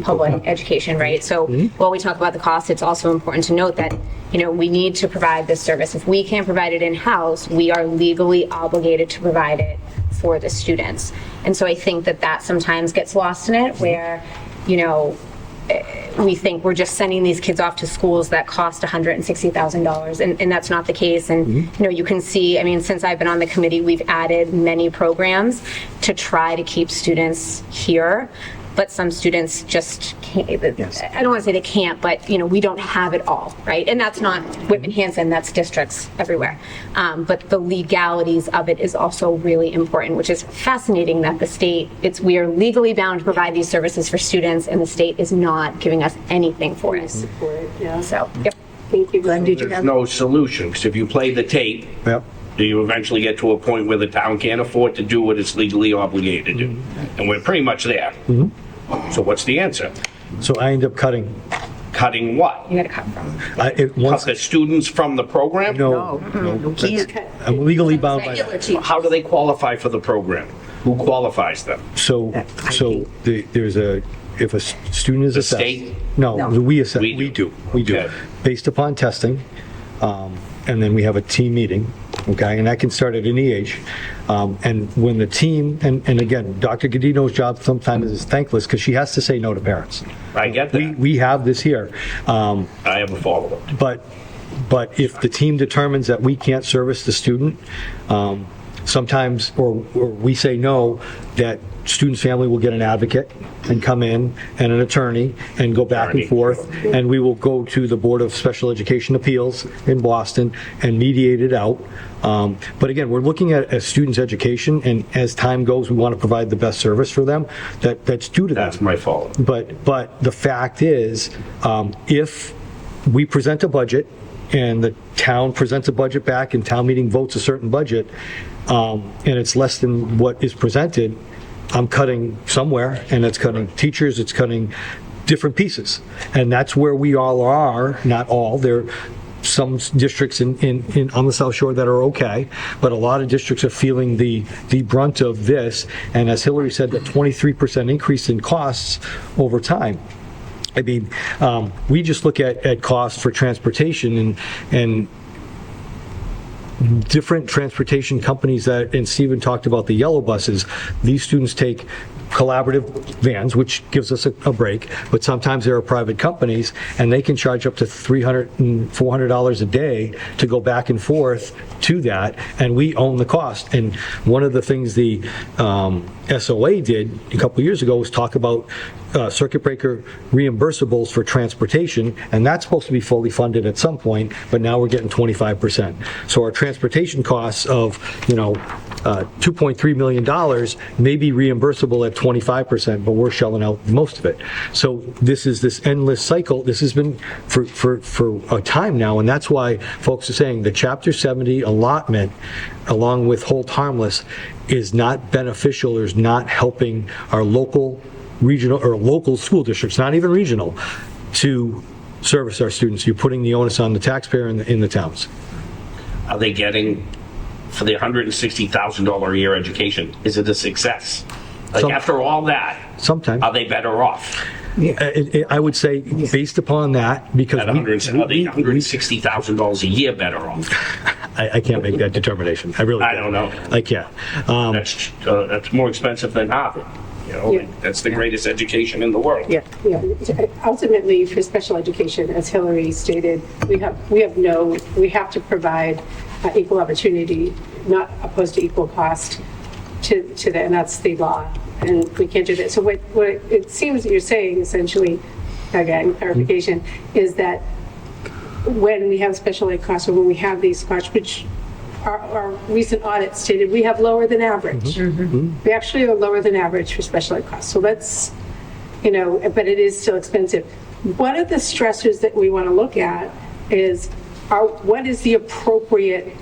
public education, right? So while we talk about the cost, it's also important to note that, we need to provide this service. If we can't provide it in-house, we are legally obligated to provide it for the students. And so I think that sometimes gets lost in it where, we think we're just sending these kids off to schools that cost $160,000, and that's not the case. And you can see, since I've been on the committee, we've added many programs to try to keep students here, but some students just can't. Yes. I don't want to say they can't, but we don't have it all, right? And that's not Whitman-Hanson, that's districts everywhere. But the legalities of it is also really important, which is fascinating that the state, we are legally bound to provide these services for students, and the state is not giving us anything for it. Support, yeah. So, yep. Thank you. Glenn, did you There's have? no solution, because if you play the tape, Yep. you eventually get to a point where the town can't afford to do what it's legally obligated to do. And we're pretty much there. So what's the answer? So I end up cutting. Cutting what? You got to cut from. Cut the students from the program? No, Can't. I'm legally bound by Regular that. teachers. How do they qualify for the program? Who qualifies them? So if a student is The assessed. state? No, we assess. We do. We do. Okay. Based upon testing, and then we have a team meeting, okay? And that can start at any age. And when the team, and again, Dr. Godino's job sometimes is thankless because she has to say no to parents. I get that. We have this here. I have a follow-up. But if the team determines that we can't service the student, sometimes, or we say no, that student's family will get an advocate and come in, and an attorney, and go back and forth, and we will go to the Board of Special Education Appeals in Boston and mediate it out. But again, we're looking at a student's education, and as time goes, we want to provide the best service for them that's due to them. That's my fault. But the fact is, if we present a budget, and the town presents a budget back, and town meeting votes a certain budget, and it's less than what is presented, I'm cutting somewhere, and it's cutting teachers, it's cutting different pieces. And that's where we all are, not all. There are some districts on the South Shore that are okay, but a lot of districts are feeling the brunt of this. And as Hillary said, the 23% increase in costs over time. I mean, we just look at costs for transportation and different transportation companies and Stephen talked about the yellow buses. These students take collaborative vans, which gives us a break, but sometimes there are private companies, and they can charge up to $300 and $400 a day to go back and forth to that, and we own the cost. And one of the things the SOA did a couple years ago was talk about circuit breaker reimbursables for transportation, and that's supposed to be fully funded at some point, but now we're getting 25%. So our transportation costs of, $2.3 million may be reimbursable at 25%, but we're shelling out most of it. So this is this endless cycle. This has been for a time now, and that's why folks are saying the Chapter 70 allotment, along with hold harmless, is not beneficial or is not helping our local, regional, or local school districts, not even regional, to service our students. You're putting the onus on the taxpayer in the towns. Are they getting, for the $160,000 a year education, is it a success? After all that, sometimes are they better off? I would say, based upon that, because are they $160,000 a year better off? I can't make that determination. I really can't. I don't know. I can't. That's more expensive than Harvard. That's the greatest education in the world. Yeah. Ultimately, for special education, as Hillary stated, we have to provide equal opportunity, not opposed to equal cost to that, and that's the law, and we can't do that. So what it seems that you're saying, essentially, again, clarification, is that when we have special ed costs, or when we have these costs, which our recent audit stated we have lower than average. We actually are lower than average for special ed costs. So that's, but it is still expensive. One of the stressors that we want to look at is what is the appropriate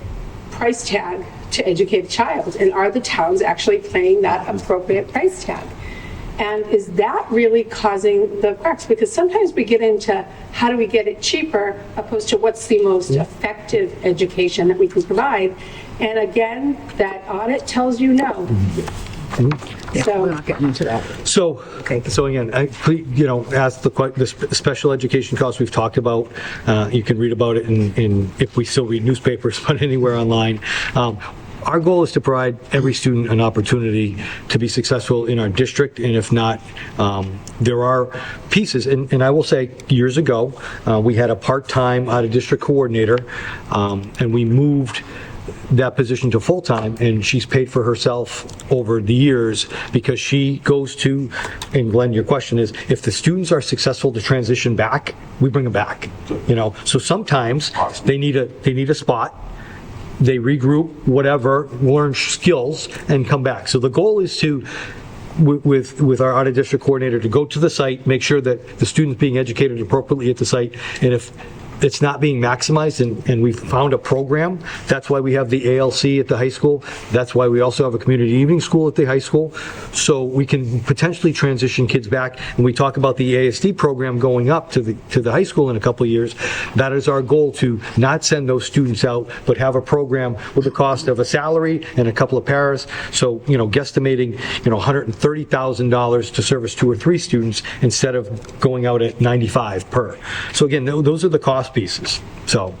price tag to educate a child? And are the towns actually paying that appropriate price tag? And is that really causing the cracks? Because sometimes we get into how do we get it cheaper opposed to what's the most effective education that we can provide. And again, that audit tells you no. So we're not getting into that. So again, as the special education costs we've talked about, you can read about it in if we still read newspapers, but anywhere online. Our goal is to provide every student an opportunity to be successful in our district, and if not, there are pieces, and I will say, years ago, we had a part-time out-of-district coordinator, and we moved that position to full-time, and she's paid for herself over the years because she goes to, and Glenn, your question is, if the students are successful to transition back, we bring them back. So sometimes they need a spot. They regroup, whatever, learn skills, and come back. So the goal is to, with our out-of-district coordinator, to go to the site, make sure that the student's being educated appropriately at the site, and if it's not being maximized, and we've found a program. That's why we have the ALC at the high school. That's why we also have a community evening school at the high school. So we can potentially transition kids back. And we talk about the ASD program going up to the high school in a couple of years. That is our goal, to not send those students out, but have a program with the cost of a salary and a couple of paras. So, guesstimating, $130,000 to service 2 or 3 students instead of going out at $95 per. So again, those are the cost pieces. So,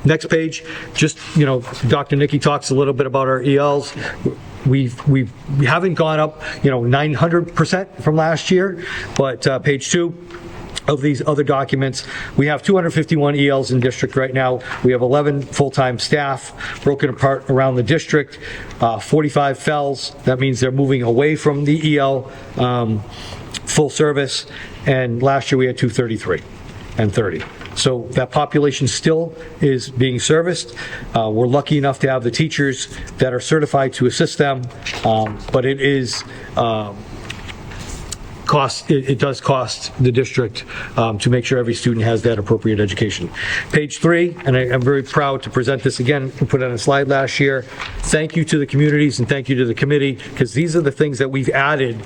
Next page, just, Dr. Nikki talks a little bit about our ELs. We haven't gone up, 900% from last year, but page 2 of these other documents, we have 251 ELs in district right now. We have 11 full-time staff broken apart around the district, 45 FELs. That means they're moving away from the EL full service, and last year we had 233 and 30. So that population still is being serviced. We're lucky enough to have the teachers that are certified to assist them, but it is it does cost the district to make sure every student has that appropriate education. Page 3, and I'm very proud to present this again. We put it on a slide last year. Thank you to the communities and thank you to the committee, because these are the things that we've added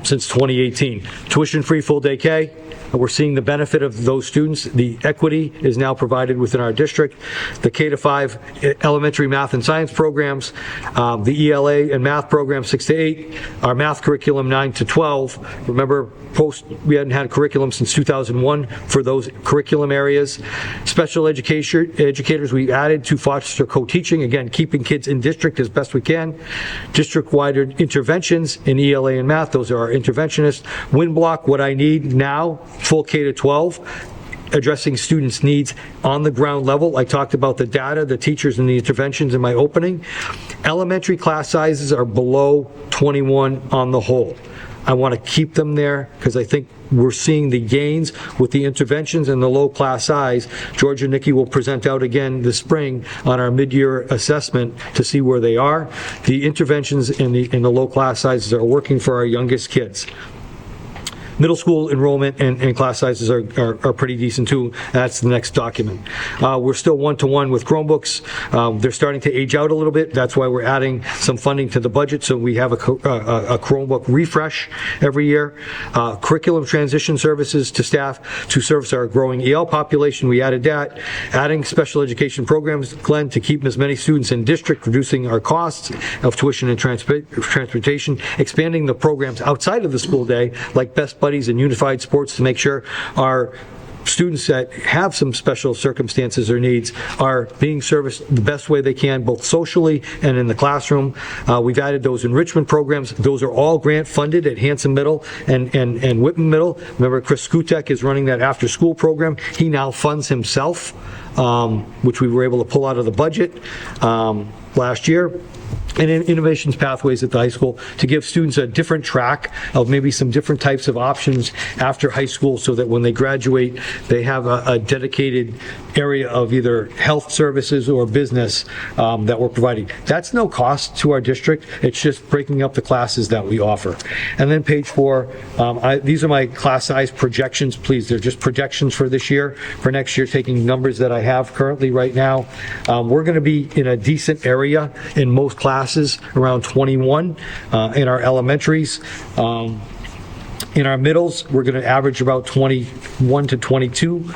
since 2018. Tuition-free full-day K. We're seeing the benefit of those students. The equity is now provided within our district. The K-5 elementary math and science programs, the ELA and math program 6 to 8, our math curriculum 9 to 12. Remember, we hadn't had curriculum since 2001 for those curriculum areas. Special educators, we added to foster co-teaching, again, keeping kids in district as best we can. District-wide interventions in ELA and math, those are our interventionists. Win block, what I need now, full K to 12. Addressing students' needs on the ground level. I talked about the data, the teachers, and the interventions in my opening. Elementary class sizes are below 21 on the whole. I want to keep them there because I think we're seeing the gains with the interventions and the low class size. George and Nikki will present out again this spring on our mid-year assessment to see where they are. The interventions in the low class sizes are working for our youngest kids. Middle school enrollment and class sizes are pretty decent too. That's the next document. We're still one-to-one with Chromebooks. They're starting to age out a little bit. That's why we're adding some funding to the budget, so we have a Chromebook refresh every year. Curriculum transition services to staff to service our growing EL population. We added that. Adding special education programs, Glenn, to keep as many students in district, reducing our costs of tuition and transportation. Expanding the programs outside of the school day, like Best Buddies and Unified Sports, to make sure our students that have some special circumstances or needs are being serviced the best way they can, both socially and in the classroom. We've added those enrichment programs. Those are all grant funded at Hanson Middle and Whitman Middle. Remember, Chris Skutek is running that after school program. He now funds himself, which we were able to pull out of the budget last year. And innovations pathways at the high school to give students a different track of maybe some different types of options after high school, so that when they graduate, they have a dedicated area of either health services or business that we're providing. That's no cost to our district. It's just breaking up the classes that we offer. And then page 4, these are my class size projections. Please, they're just projections for this year. For next year, taking numbers that I have currently right now. We're going to be in a decent area in most classes, around 21 in our elementaries. In our middles, we're going to average about 21 to 22.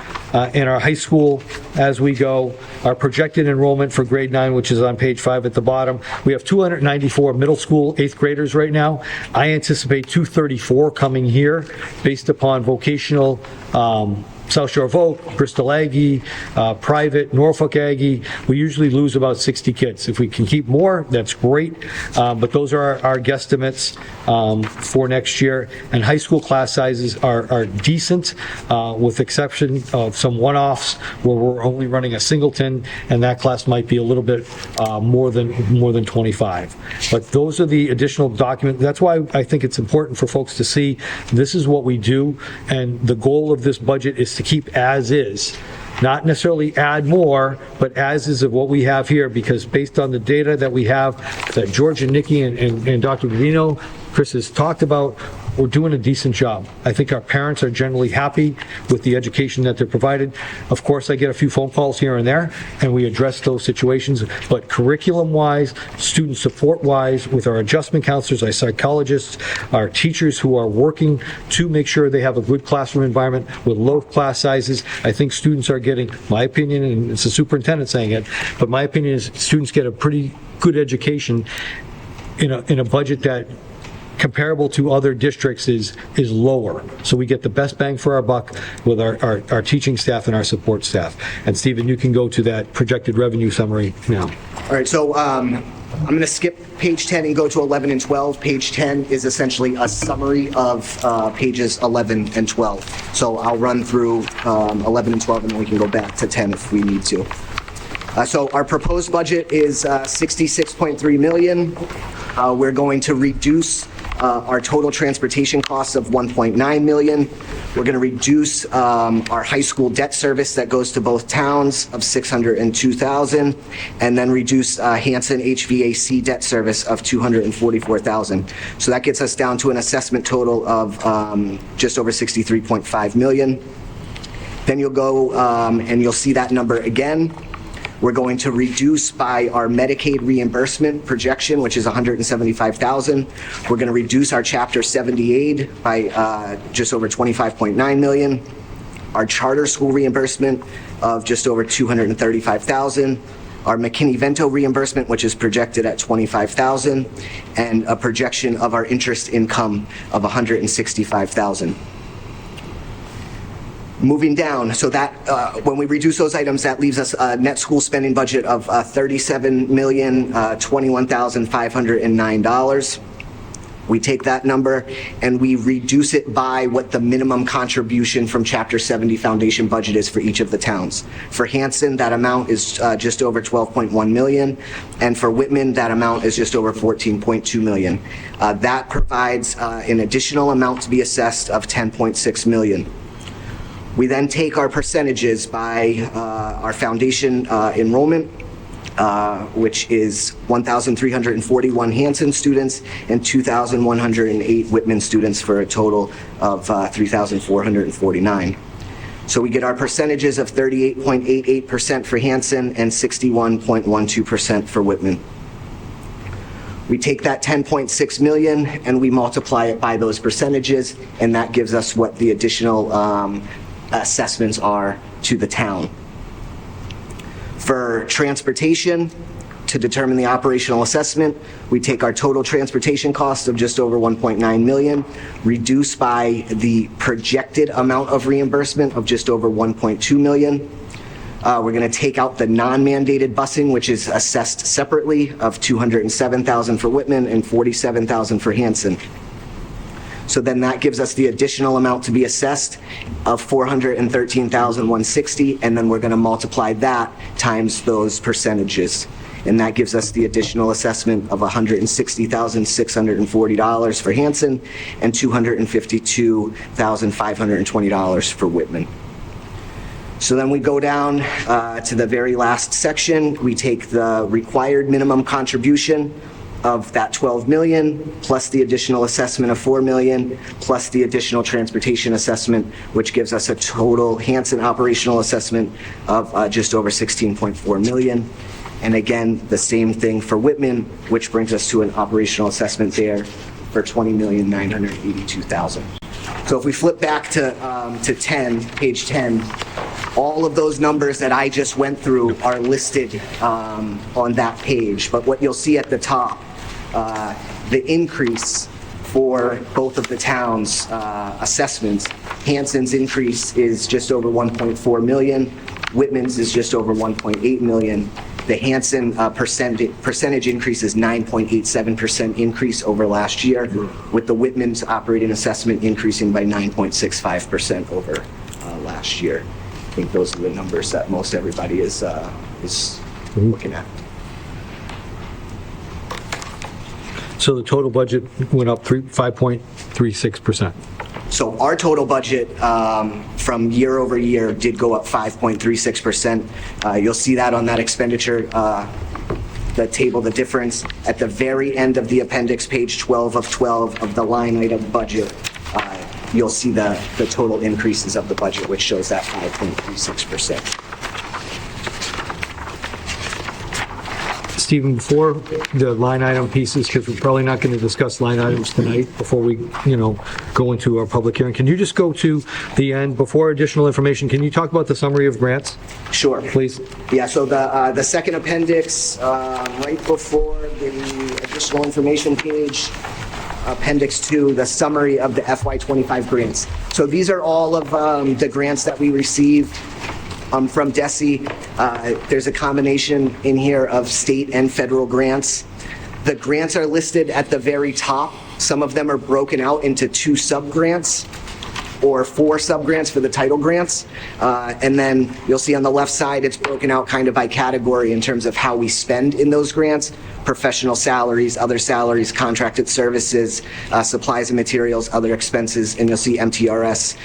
In our high school, as we go, our projected enrollment for grade 9, which is on page 5 at the bottom, we have 294 middle school 8th graders right now. I anticipate 234 coming here based upon vocational, South Shore Voc, Bristol Aggie, private, Norfolk Aggie. We usually lose about 60 kids. If we can keep more, that's great. But those are our guesstimates for next year. And high school class sizes are decent, with exception of some one-offs where we're only running a singleton, and that class might be a little bit more than 25. But those are the additional documents. That's why I think it's important for folks to see this is what we do, and the goal of this budget is to keep as is. Not necessarily add more, but as is of what we have here, because based on the data that we have, that George and Nikki and Dr. Gavino, Chris has talked about, we're doing a decent job. I think our parents are generally happy with the education that they're provided. Of course, I get a few phone calls here and there, and we address those situations, but curriculum-wise, student support-wise, with our adjustment counselors, our psychologists, our teachers who are working to make sure they have a good classroom environment with low class sizes, I think students are getting, my opinion, and it's the superintendent saying it, but my opinion is students get a pretty good education in a budget that comparable to other districts is lower. So we get the best bang for our buck with our teaching staff and our support staff. And Stephen, you can go to that projected revenue summary now. All right, so I'm going to skip page 10 and go to 11 and 12. Page 10 is essentially a summary of pages 11 and 12. So I'll run through 11 and 12, and then we can go back to 10 if we need to. So our proposed budget is $66.3 million. We're going to reduce our total transportation costs of $1.9 million. We're going to reduce our high school debt service that goes to both towns of $602,000, and then reduce Hanson HVAC debt service of $244,000. So that gets us down to an assessment total of just over $63.5 million. Then you'll go and you'll see that number again. We're going to reduce by our Medicaid reimbursement projection, which is $175,000. We're going to reduce our Chapter 70 aid by just over $25.9 million. Our charter school reimbursement of just over $235,000. Our McKinney-Vento reimbursement, which is projected at $25,000, and a projection of our interest income of $165,000. Moving down, so that when we reduce those items, that leaves us a net school spending budget of $37,021,509. We take that number and we reduce it by what the minimum contribution from Chapter 70 Foundation budget is for each of the towns. For Hanson, that amount is just over $12.1 million, and for Whitman, that amount is just over $14.2 million. That provides an additional amount to be assessed of $10.6 million. We then take our percentages by our foundation enrollment, which is 1,341 Hanson students and 2,108 Whitman students, for a total of 3,449. So we get our percentages of 38.88% for Hanson and 61.12% for Whitman. We take that 10.6 million and we multiply it by those percentages, and that gives us what the additional assessments are to the town. For transportation, to determine the operational assessment, we take our total transportation cost of just over 1.9 million, reduce by the projected amount of reimbursement of just over 1.2 million. We're going to take out the non-mandated busing, which is assessed separately, of 207,000 for Whitman and 47,000 for Hanson. So then that gives us the additional amount to be assessed of 413,160, and then we're going to multiply that times those percentages. And that gives us the additional assessment of $160,640 for Hanson and $252,520 for Whitman. So then we go down to the very last section. We take the required minimum contribution of that 12 million, plus the additional assessment of 4 million, plus the additional transportation assessment, which gives us a total Hanson operational assessment of just over 16.4 million. And again, the same thing for Whitman, which brings us to an operational assessment there for 20,982,000. So if we flip back to 10, page 10, all of those numbers that I just went through are listed on that page. But what you'll see at the top, the increase for both of the towns' assessments, Hanson's increase is just over 1.4 million. Whitman's is just over 1.8 million. The Hanson percentage increase is 9.87% increase over last year, with the Whitman's operating assessment increasing by 9.65% over last year. I think those are the numbers that most everybody is looking at. So the total budget went up 5.36%. So our total budget from year over year did go up 5.36%. You'll see that on that expenditure, the table, the difference. At the very end of the appendix, page 12 of 12 of the line item budget, you'll see the total increases of the budget, which shows that 5.36%. Stephen, before the line item pieces, because we're probably not going to discuss line items tonight before we, go into our public hearing, can you just go to the end, before additional information, can you talk about the summary of grants? Sure. Please. Yeah, so the second appendix, right before the additional information page, Appendix 2, the summary of the FY25 grants. So these are all of the grants that we received from DESE. There's a combination in here of state and federal grants. The grants are listed at the very top. Some of them are broken out into 2 sub-grants or 4 sub-grants for the title grants. And then you'll see on the left side, it's broken out kind of by category in terms of how we spend in those grants: professional salaries, other salaries, contracted services, supplies and materials, other expenses, and you'll see MTRS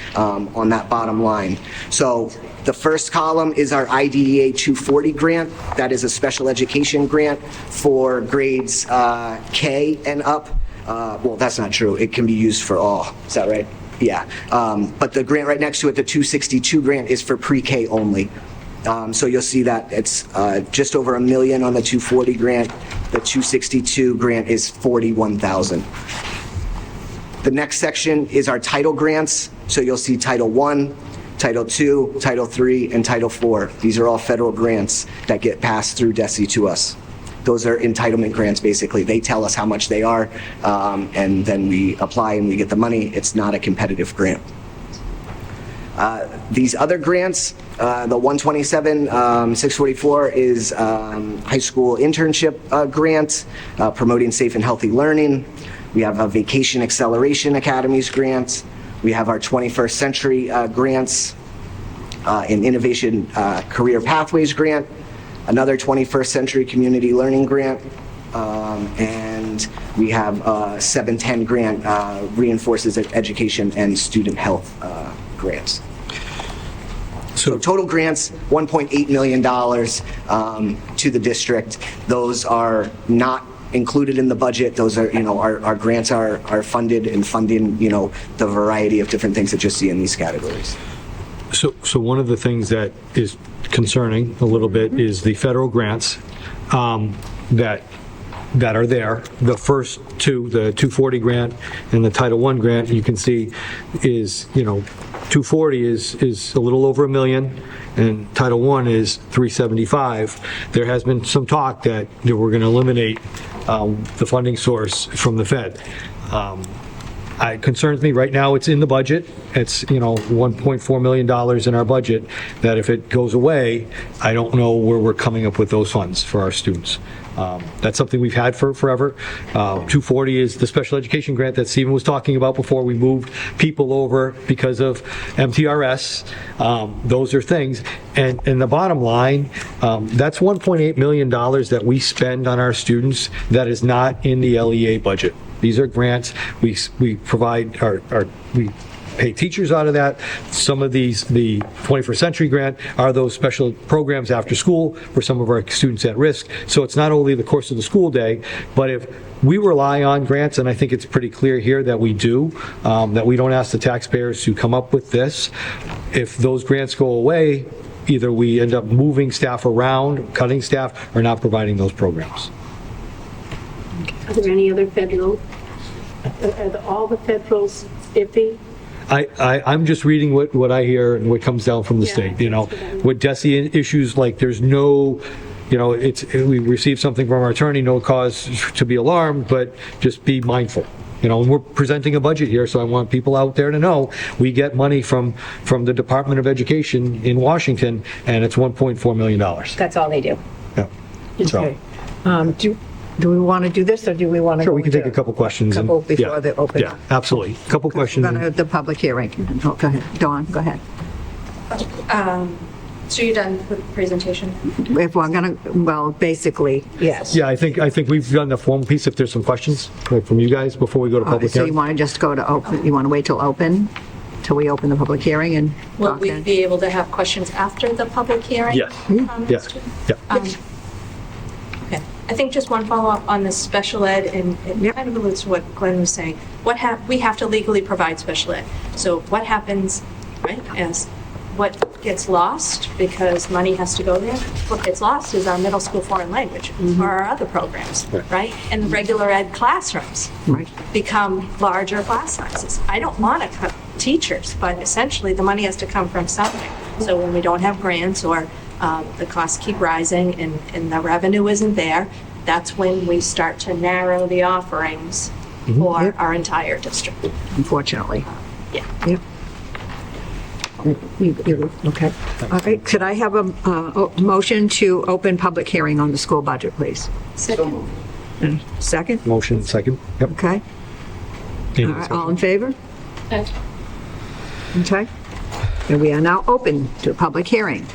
on that bottom line. So the first column is our IDEA 240 grant. That is a special education grant for grades K and up. Well, that's not true. It can be used for all. Is that right? Yeah. But the grant right next to it, the 262 grant, is for pre-K only. So you'll see that it's just over $1 million on the 240 grant. The 262 grant is $41,000. The next section is our title grants. So you'll see Title I, Title II, Title III, and Title IV. These are all federal grants that get passed through DESE to us. Those are entitlement grants, basically. They tell us how much they are, and then we apply and we get the money. It's not a competitive grant. These other grants, the 127, 644 is high school internship grant, promoting safe and healthy learning. We have a Vacation Acceleration Academies grant. We have our 21st Century grants, an Innovation Career Pathways grant, another 21st Century Community Learning grant, and we have a 710 grant, reinforces education and student health grants. So total grants, $1.8 million to the district. Those are not included in the budget. Those are, our grants are funded and funding, the variety of different things that you see in these categories. So one of the things that is concerning a little bit is the federal grants that are there. The first 2, the 240 grant and the Title I grant, you can see is, 240 is a little over $1 million, and Title I is $375. There has been some talk that we're going to eliminate the funding source from the Fed. It concerns me. Right now, it's in the budget. It's, $1.4 million in our budget, that if it goes away, I don't know where we're coming up with those funds for our students. That's something we've had for forever. 240 is the special education grant that Stephen was talking about before. We moved people over because of MTRS. Those are things. And the bottom line, that's $1.8 million that we spend on our students that is not in the LEA budget. These are grants. We provide we pay teachers out of that. Some of these, the 21st Century grant, are those special programs after school for some of our students at risk. So it's not only the course of the school day, but if we rely on grants, and I think it's pretty clear here that we do, that we don't ask the taxpayers to come up with this. If those grants go away, either we end up moving staff around, cutting staff, or not providing those programs. Are there any other federal, are all the federals iffy? I'm just reading what I hear and what comes down from the state, with DESE issues, like there's no, we received something from our attorney, no cause to be alarmed, but just be mindful. And we're presenting a budget here, so I want people out there to know we get money from the Department of Education in Washington, and it's $1.4 million. That's all they do. Yeah. So, Okay. Do we want to do this, or do we want to? Sure, we can take a couple questions. Couple before they open. Yeah, absolutely. A couple questions. We're going to have the public hearing. Oh, go ahead. Dawn, go ahead. So you're done with the presentation? If we're going to, well, basically, yes. Yeah, I think we've done the formal piece. If there's some questions from you guys before we go to public So you hearing. want to just go to open, you want to wait till we open the public hearing and Will talk we then? be able to have questions after the public hearing? Yes. Comments too? Yeah. Okay. I think just one follow-up on this special ed, and it kind of alludes to what Glenn was saying. We have to legally provide special ed. So what happens, right, as what gets lost, because money has to go there, what gets lost is our middle school foreign language or our other programs, right? And the regular ed classrooms become larger class sizes. I don't want to cut teachers, but essentially the money has to come from somewhere. So when we don't have grants, or the costs keep rising and the revenue isn't there, that's when we start to narrow the offerings for our entire district. Unfortunately. Yeah. Yep. Okay. All right, could I have a motion to open public hearing on the school budget, please? Second. Second? Motion second. Yep. Okay. Any All right, discussion? all in favor? Okay. Okay. And we are now open to a public hearing.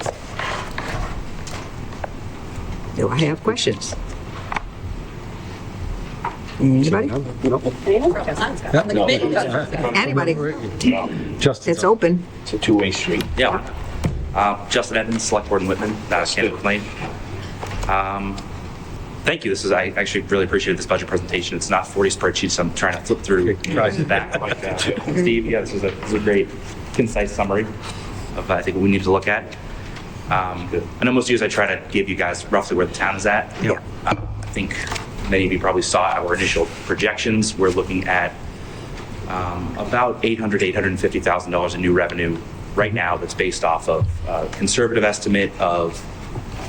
Do I have questions? Anybody? Anybody? Justin. It's open. It's a two-way street. Yeah. Justin Evans, Select Board in Whitman, Canada Lane. Thank you. I actually really appreciated this budget presentation. It's not 40 spreadsheets, so I'm trying to flip through that. Like that. Steve, yeah, this was a great, concise summary of, I think, what we need to look at. I know most of you, I try to give you guys roughly where the town is at. Yeah. I think many of you probably saw our initial projections. We're looking at about $850,000 in new revenue right now that's based off of a conservative estimate of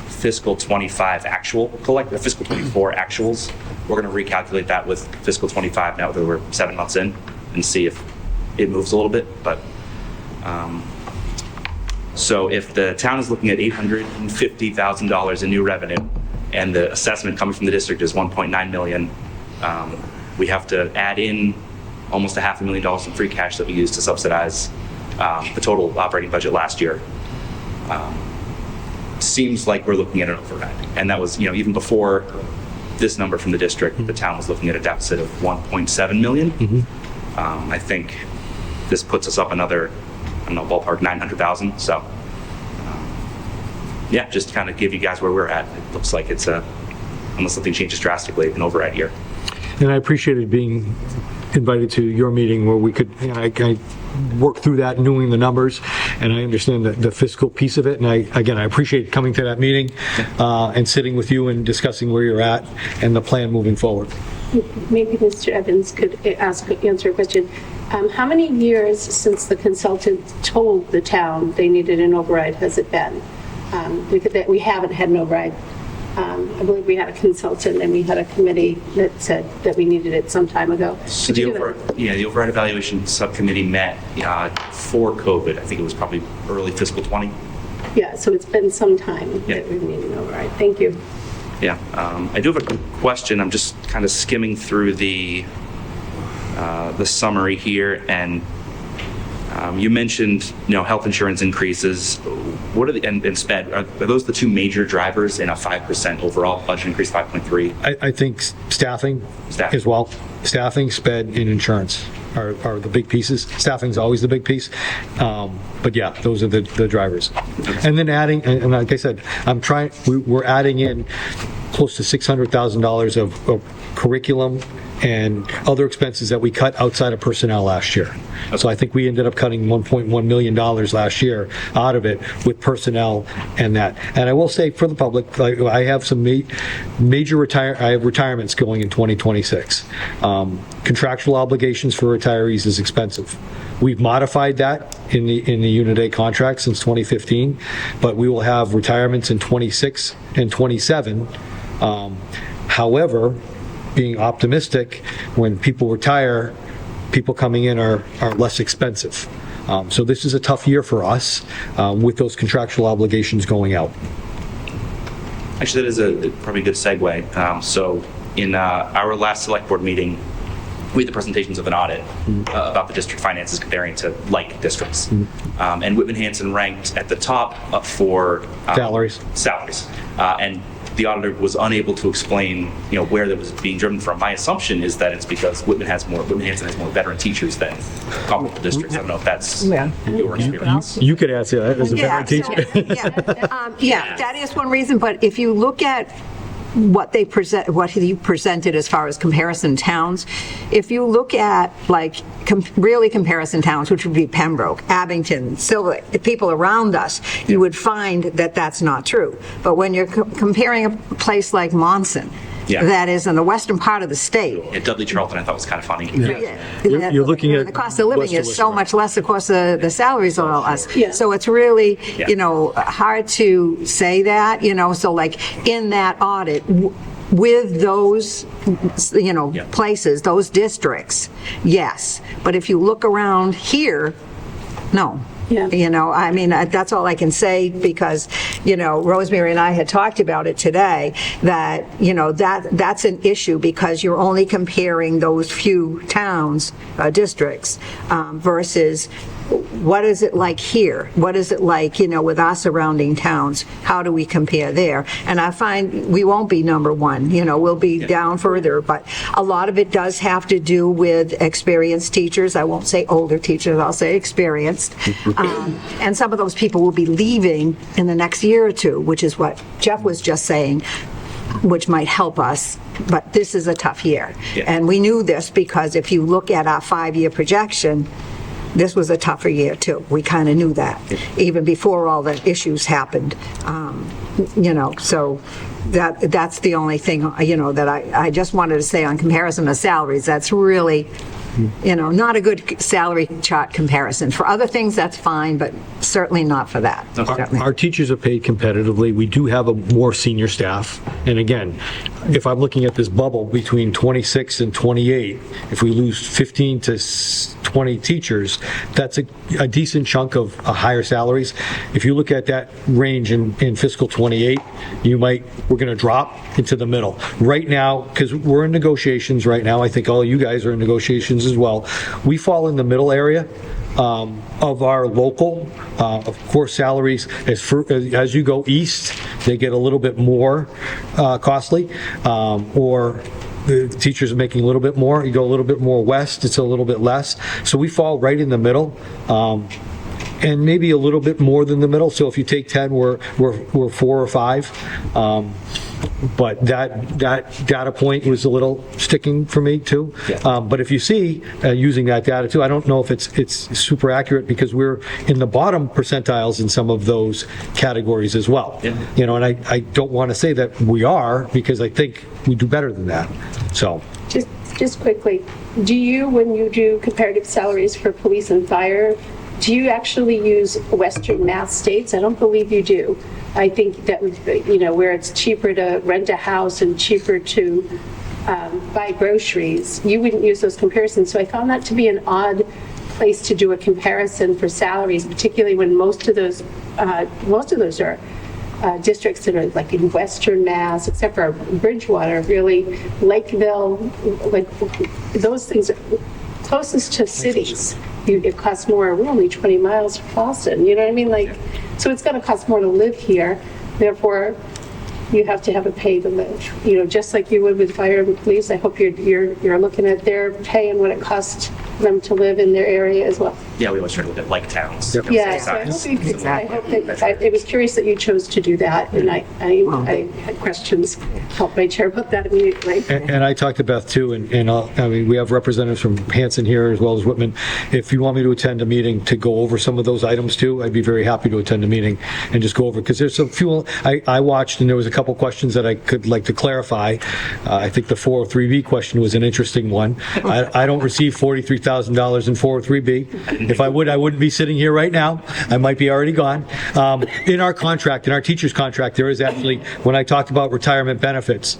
fiscal 25 actual, fiscal 24 actuals. We're going to recalculate that with fiscal 25 now that we're 7 months in and see if it moves a little bit. But so if the town is looking at $850,000 in new revenue and the assessment coming from the district is 1.9 million, we have to add in almost $500,000 in free cash that we used to subsidize the total operating budget last year. Seems like we're looking at an override. And that was, even before this number from the district, the town was looking at a deficit of 1.7 million. I think this puts us up another, ballpark 900,000. So, yeah, just to kind of give you guys where we're at. It looks like it's unless something changes drastically, an override year. And I appreciated being invited to your meeting where we could, I work through that, knowing the numbers, and I understand the fiscal piece of it. And I appreciate coming to that meeting and sitting with you and discussing where you're at and the plan moving forward. Maybe Mr. Evans could answer a question. How many years since the consultant told the town they needed an override has it been? Because we haven't had an override. I believe we had a consultant and we had a committee that said that we needed it some time ago. So the override evaluation subcommittee met for COVID. I think it was probably early fiscal 20. Yeah, so it's been some time that we've needed an override. Thank you. Yeah, I do have a question. I'm just kind of skimming through the summary here, and you mentioned health insurance increases. What are and sped? Are those the two major drivers in a 5% overall budget increase? 5.3. I think staffing as well. Staffing, sped, and insurance are the big pieces. Staffing's always the big piece, but yeah, those are the drivers. And then adding, and like I said, we're adding in close to $600,000 of curriculum and other expenses that we cut outside of personnel last year. So I think we ended up cutting $1.1 million last year out of it with personnel and that. And I will say for the public, I have some major retirements going in 2026. Contractual obligations for retirees is expensive. We've modified that in the Unit A contract since 2015, but we will have retirements in 26 and 27. However, being optimistic, when people retire, people coming in are less expensive. So this is a tough year for us with those contractual obligations going out. Actually, that is probably a good segue. So in our last select board meeting, we had the presentations of an audit about the district finances comparing to like districts. And Whitman-Hanson ranked at the top for salaries. And the auditor was unable to explain, where that was being driven from. My assumption is that it's because Whitman-Hanson has more veteran teachers than comparable districts. I don't know if that's your experience. You could answer that as a veteran teacher. That is one reason, but if you look at what you presented as far as comparison towns, if you look at really comparison towns, which would be Pembroke, Abington, Silver, the people around us, you would find that that's not true. But when you're comparing a place like Monson, that is in the western part of the state. Yeah, Dudley Charlton I thought was kind of funny. You're looking at the cost of living is so much less, of course, the salaries are less. So it's really, hard to say that, so in that audit, with those, places, those districts, yes. But if you look around here, no. Yeah. I mean, that's all I can say because, Rosemary and I had talked about it today, that, that's an issue because you're only comparing those few towns, districts, versus what is it like here? What is it like, with our surrounding towns? How do we compare there? And I find we won't be number one, we'll be down further, but a lot of it does have to do with experienced teachers. I won't say older teachers, I'll say experienced. And some of those people will be leaving in the next year or two, which is what Jeff was just saying, which might help us. But this is a tough year. Yeah. And we knew this because if you look at our 5-year projection, this was a tougher year too. We kind of knew that even before all the issues happened. So that's the only thing, that I just wanted to say on comparison of salaries. That's really, not a good salary chart comparison. For other things, that's fine, but certainly not for that. Our teachers are paid competitively. We do have a more senior staff. And again, if I'm looking at this bubble between 26 and 28, if we lose 15 to 20 teachers, that's a decent chunk of higher salaries. If you look at that range in fiscal 28, we're going to drop into the middle. Right now, because we're in negotiations right now, I think all you guys are in negotiations as well, we fall in the middle area of our local. Of course, salaries, as you go east, they get a little bit more costly, or the teachers are making a little bit more. You go a little bit more west, it's a little bit less. So we fall right in the middle. And maybe a little bit more than the middle. So if you take 10, we're 4 or 5. But that data point was a little sticking for me too. Yeah. But if you see, using that data too, I don't know if it's super accurate because we're in the bottom percentiles in some of those categories as well. Yeah. And I don't want to say that we are because I think we do better than that. So. Just quickly, do you, when you do comparative salaries for police and fire, do you actually use Western Mass states? I don't believe you do. I think that, where it's cheaper to rent a house and cheaper to buy groceries, you wouldn't use those comparisons. So I found that to be an odd place to do a comparison for salaries, particularly when most of those are districts that are like in Western Mass, except for Bridgewater, really, Lakeville, like those things are closest to cities. It costs more. We're only 20 miles from Boston. You know what I mean? So it's going to cost more to live here. Therefore, you have to have a pay to live. Just like you would with fire and police. I hope you're looking at their pay and what it costs them to live in their area as well. Yeah, we always try to look at like towns. Yep. Yeah, so I hope that, I was curious that you chose to do that, and I had questions, helped my chair about that immediately. And I talked to Beth too, and we have representatives from Hanson here as well as Whitman. If you want me to attend a meeting to go over some of those items too, I'd be very happy to attend a meeting and just go over, because there's a few, I watched and there was a couple questions that I could like to clarify. I think the 403B question was an interesting one. I don't receive $43,000 in 403B. If I would, I wouldn't be sitting here right now. I might be already gone. In our contract, in our teacher's contract, there is actually, when I talked about retirement benefits,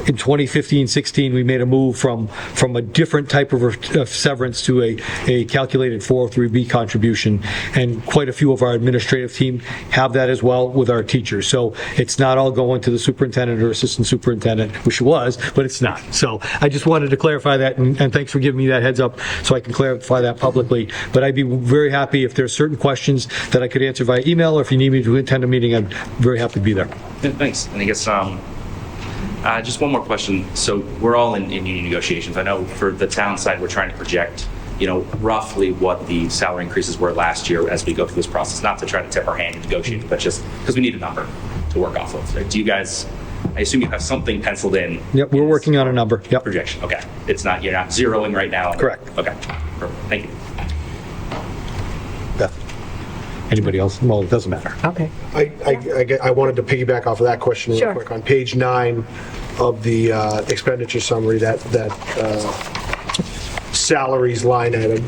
in 2015-16, we made a move from a different type of severance to a calculated 403B contribution, and quite a few of our administrative team have that as well with our teachers. So it's not all going to the superintendent or assistant superintendent, which it was, but it's not. So I just wanted to clarify that, and thanks for giving me that heads up so I can clarify that publicly. But I'd be very happy if there's certain questions that I could answer via email, or if you need me to attend a meeting, I'm very happy to be there. Yeah, thanks. And I guess just one more question. So we're all in union negotiations. I know for the town side, we're trying to project, roughly what the salary increases were last year as we go through this process, not to try to tip our hand in negotiating, but just because we need a number to work off of. Do you guys, I assume you have something penciled in? Yep, we're working on a number. Yep. Projection. Okay. You're not zeroing right now? Correct. Okay. Perfect. Thank you. Beth. Anybody else? Well, it doesn't matter. Okay. I wanted to piggyback off of that question real Sure. quick. On page 9 of the expenditure summary, that salaries line item,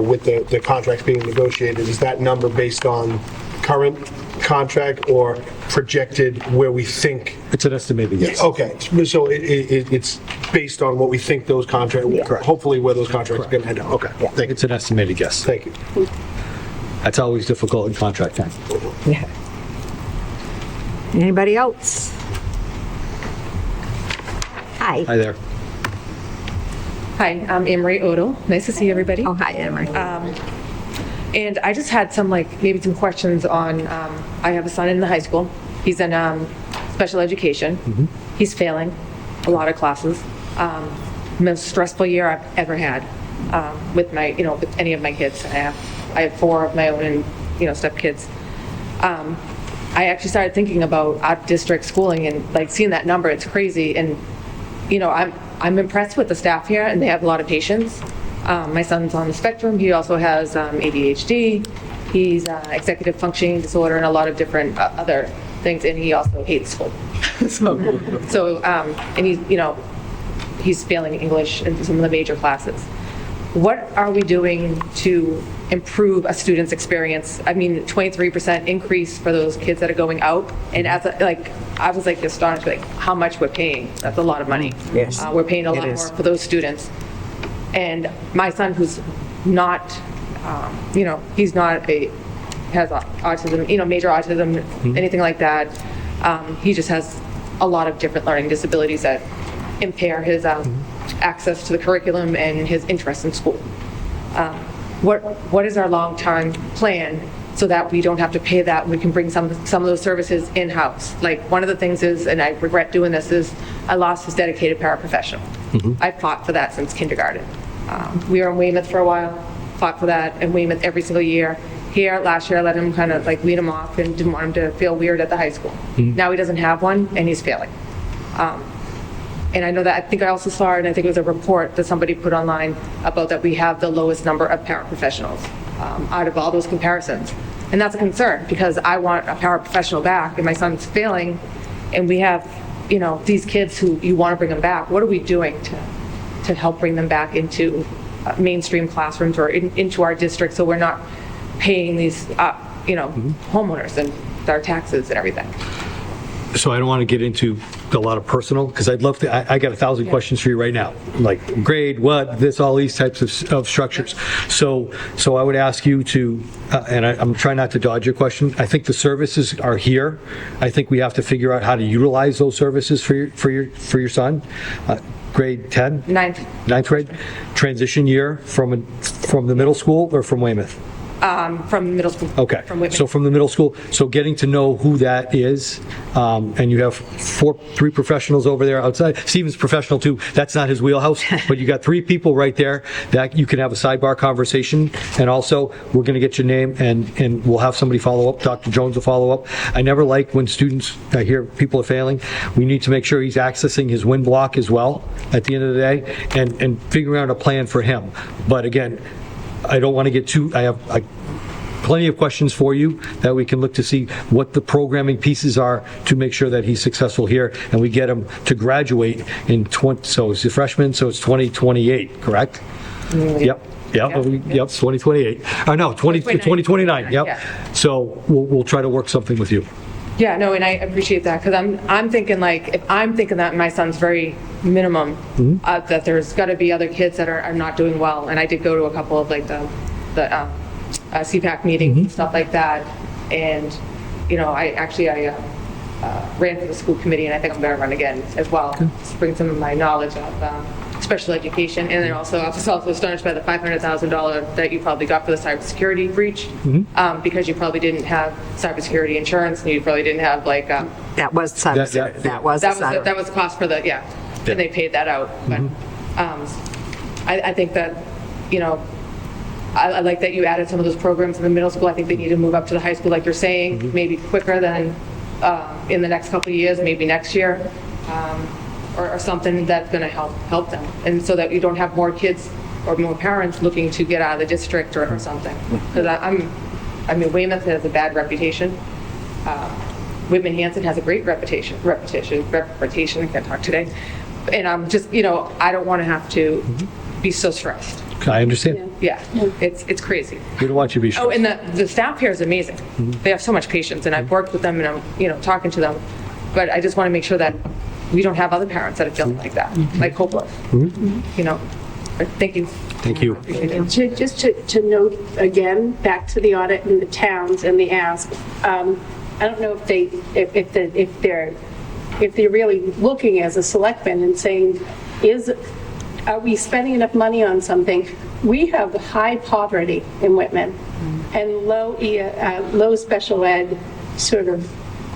with the contracts being negotiated, is that number based on current contract or projected where we think? It's an estimated guess. Okay, so it's based on what we think those contracts, hopefully where those contracts are going to end up. Okay, thank you. It's an estimated guess. Thank you. That's always difficult in contract time. Yeah. Anybody else? Hi. Hi there. Hi, I'm Emery Odell. Nice to see everybody. Oh, hi, Emery. And I just had some, maybe some questions on, I have a son in the high school. He's in special education. He's failing a lot of classes. Most stressful year I've ever had with my, with any of my kids. I have 4 of my own and, step kids. I actually started thinking about out-of-district schooling and seeing that number. It's crazy. And, I'm impressed with the staff here, and they have a lot of patience. My son's on the spectrum. He also has ADHD. He's executive functioning disorder and a lot of different other things, and he also hates school. And he's failing English in some of the major classes. What are we doing to improve a student's experience? I mean, 23% increase for those kids that are going out, and I was astonished, how much we're paying. That's a lot of money. Yes, we're paying a lot more for those students. And my son, who's not, he's not has autism, major autism, anything like that. He just has a lot of different learning disabilities that impair his access to the curriculum and his interest in school. What is our long-term plan so that we don't have to pay that and we can bring some of those services in-house? One of the things is, and I regret doing this, is I lost his dedicated paraprofessional. I fought for that since kindergarten. We were in Weymouth for a while, fought for that in Weymouth every single year. Here, last year, I let him kind of weed him off and didn't want him to feel weird at the high school. Now he doesn't have one, and he's failing. And I know that, I think I also saw it, and I think it was a report that somebody put online about that we have the lowest number of paraprofessionals out of all those comparisons. And that's a concern, because I want a paraprofessional back, and my son's failing, and we have, these kids who you want to bring them back. What are we doing to help bring them back into mainstream classrooms or into our district, so we're not paying these, homeowners and our taxes and everything? So I don't want to get into a lot of personal, because I'd love to, I got 1,000 questions for you right now, like grade, what, this, all these types of structures. So I would ask you to, and I'm trying not to dodge your question, I think the services are here. I think we have to figure out how to utilize those services for your son. Grade 10? Ninth grade? Transition year from the middle school or from Weymouth? From middle school. Okay. From Whitman. So from the middle school, so getting to know who that is, and you have 3 professionals over there outside. Steven's professional too. That's not his wheelhouse, but you got 3 people right there that you can have a sidebar conversation. And also, we're going to get your name, and we'll have somebody follow up. Dr. Jones will follow up. I never like when students, I hear people are failing. We need to make sure he's accessing his win block as well at the end of the day, and figuring out a plan for him. But again, I don't want to get too, I have plenty of questions for you that we can look to see what the programming pieces are to make sure that he's successful here, and we get him to graduate in so he's a freshman, so it's 2028, correct? Yep, it's 2028. No, 2029, yep. Yeah. So we'll try to work something with you. Yeah, no, and I appreciate that, because I'm thinking if I'm thinking that my son's very minimum, that there's got to be other kids that are not doing well, and I did go to a couple of the CPAC meetings and stuff like that, and I ran for the school committee, and I think I'm going to run again as well, to bring some of my knowledge of special education, and then I was also astonished by the $500,000 that you probably got for the cybersecurity breach, because you probably didn't have cybersecurity insurance, and you probably didn't have that was cybersecurity. That was the cost for the and they paid that out. But I think that I like that you added some of those programs in the middle school. I think they need to move up to the high school, like you're saying, maybe quicker than in the next couple of years, maybe next year. Or something that's going to help them, and so that you don't have more kids or more parents looking to get out of the district or something. Because Weymouth has a bad reputation. Whitman-Hanson has a great reputation. I can't talk today. And I'm just, I don't want to have to be so stressed. I understand. Yeah, it's crazy. We don't want you to be Oh, stressed. and the staff here is amazing. They have so much patience, and I've worked with them, and I'm, talking to them. But I just want to make sure that we don't have other parents that are feeling like that, like hopeless. But thank you. Thank you. Just to note again, back to the audit in the towns and the ask, I don't know if they're really looking as a selectman and saying, are we spending enough money on something? We have high poverty in Whitman and low special ed sort of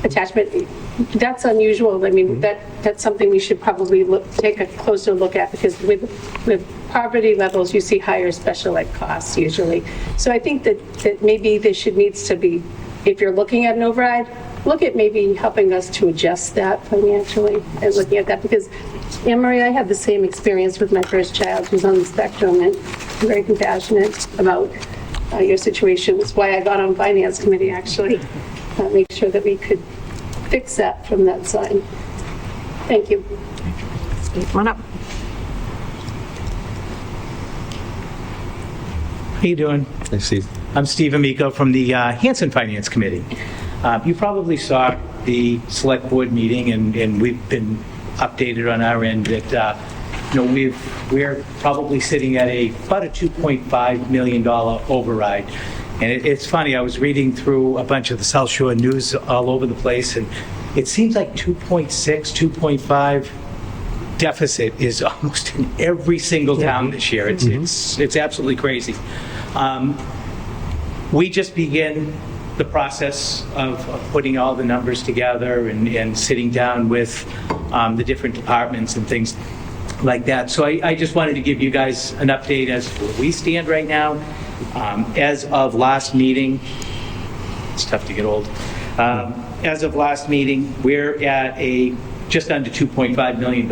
attachment. That's unusual. I mean, that's something we should probably take a closer look at, because with poverty levels, you see higher special ed costs usually. So I think that maybe this needs to be, if you're looking at an override, look at maybe helping us to adjust that financially and looking at that, because Anne Marie, I had the same experience with my first child who's on the spectrum, and I'm very compassionate about your situation. That's why I got on Finance Committee, actually, make sure that we could fix that from that side. Thank you. Come on up. How you doing? I see. I'm Steve Amico from the Hanson Finance Committee. You probably saw the select board meeting, and we've been updated on our end that we're probably sitting at about a $2.5 million override. And it's funny, I was reading through a bunch of the South Shore news all over the place, and it seems like 2.6, 2.5 deficit is almost in every single town this year. It's absolutely crazy. We just begin the process of putting all the numbers together and sitting down with the different departments and things like that. So I just wanted to give you guys an update as to where we stand right now. As of last meeting, it's tough to get old. As of last meeting, we're at a just under $2.5 million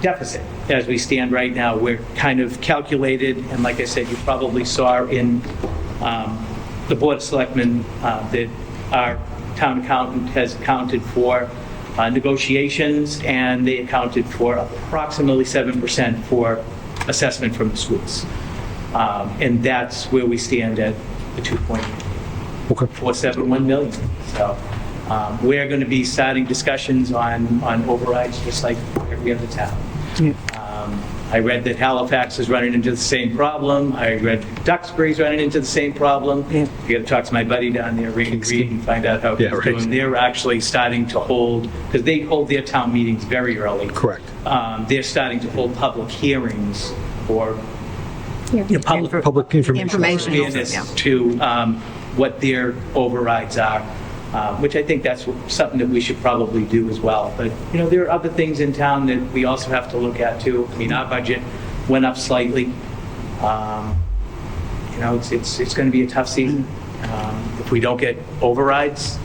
deficit. As we stand right now, we're kind of calculated, and like I said, you probably saw in the Board of Selectmen that our town accountant has accounted for negotiations, and they accounted for approximately 7% for assessment from the schools. And that's where we stand at the 2.471 million. So we're going to be starting discussions on overrides just like every other town. I read that Halifax is running into the same problem. I read Duxbury's running into the same problem. You got to talk to my buddy down there, Reed, and find out how he's doing. They're actually starting to hold, because they hold their town meetings very early. Correct. They're starting to hold public hearings or Public information. awareness to what their overrides are, which I think that's something that we should probably do as well. But, there are other things in town that we also have to look at too. I mean, our budget went up slightly. It's going to be a tough season. If we don't get overrides,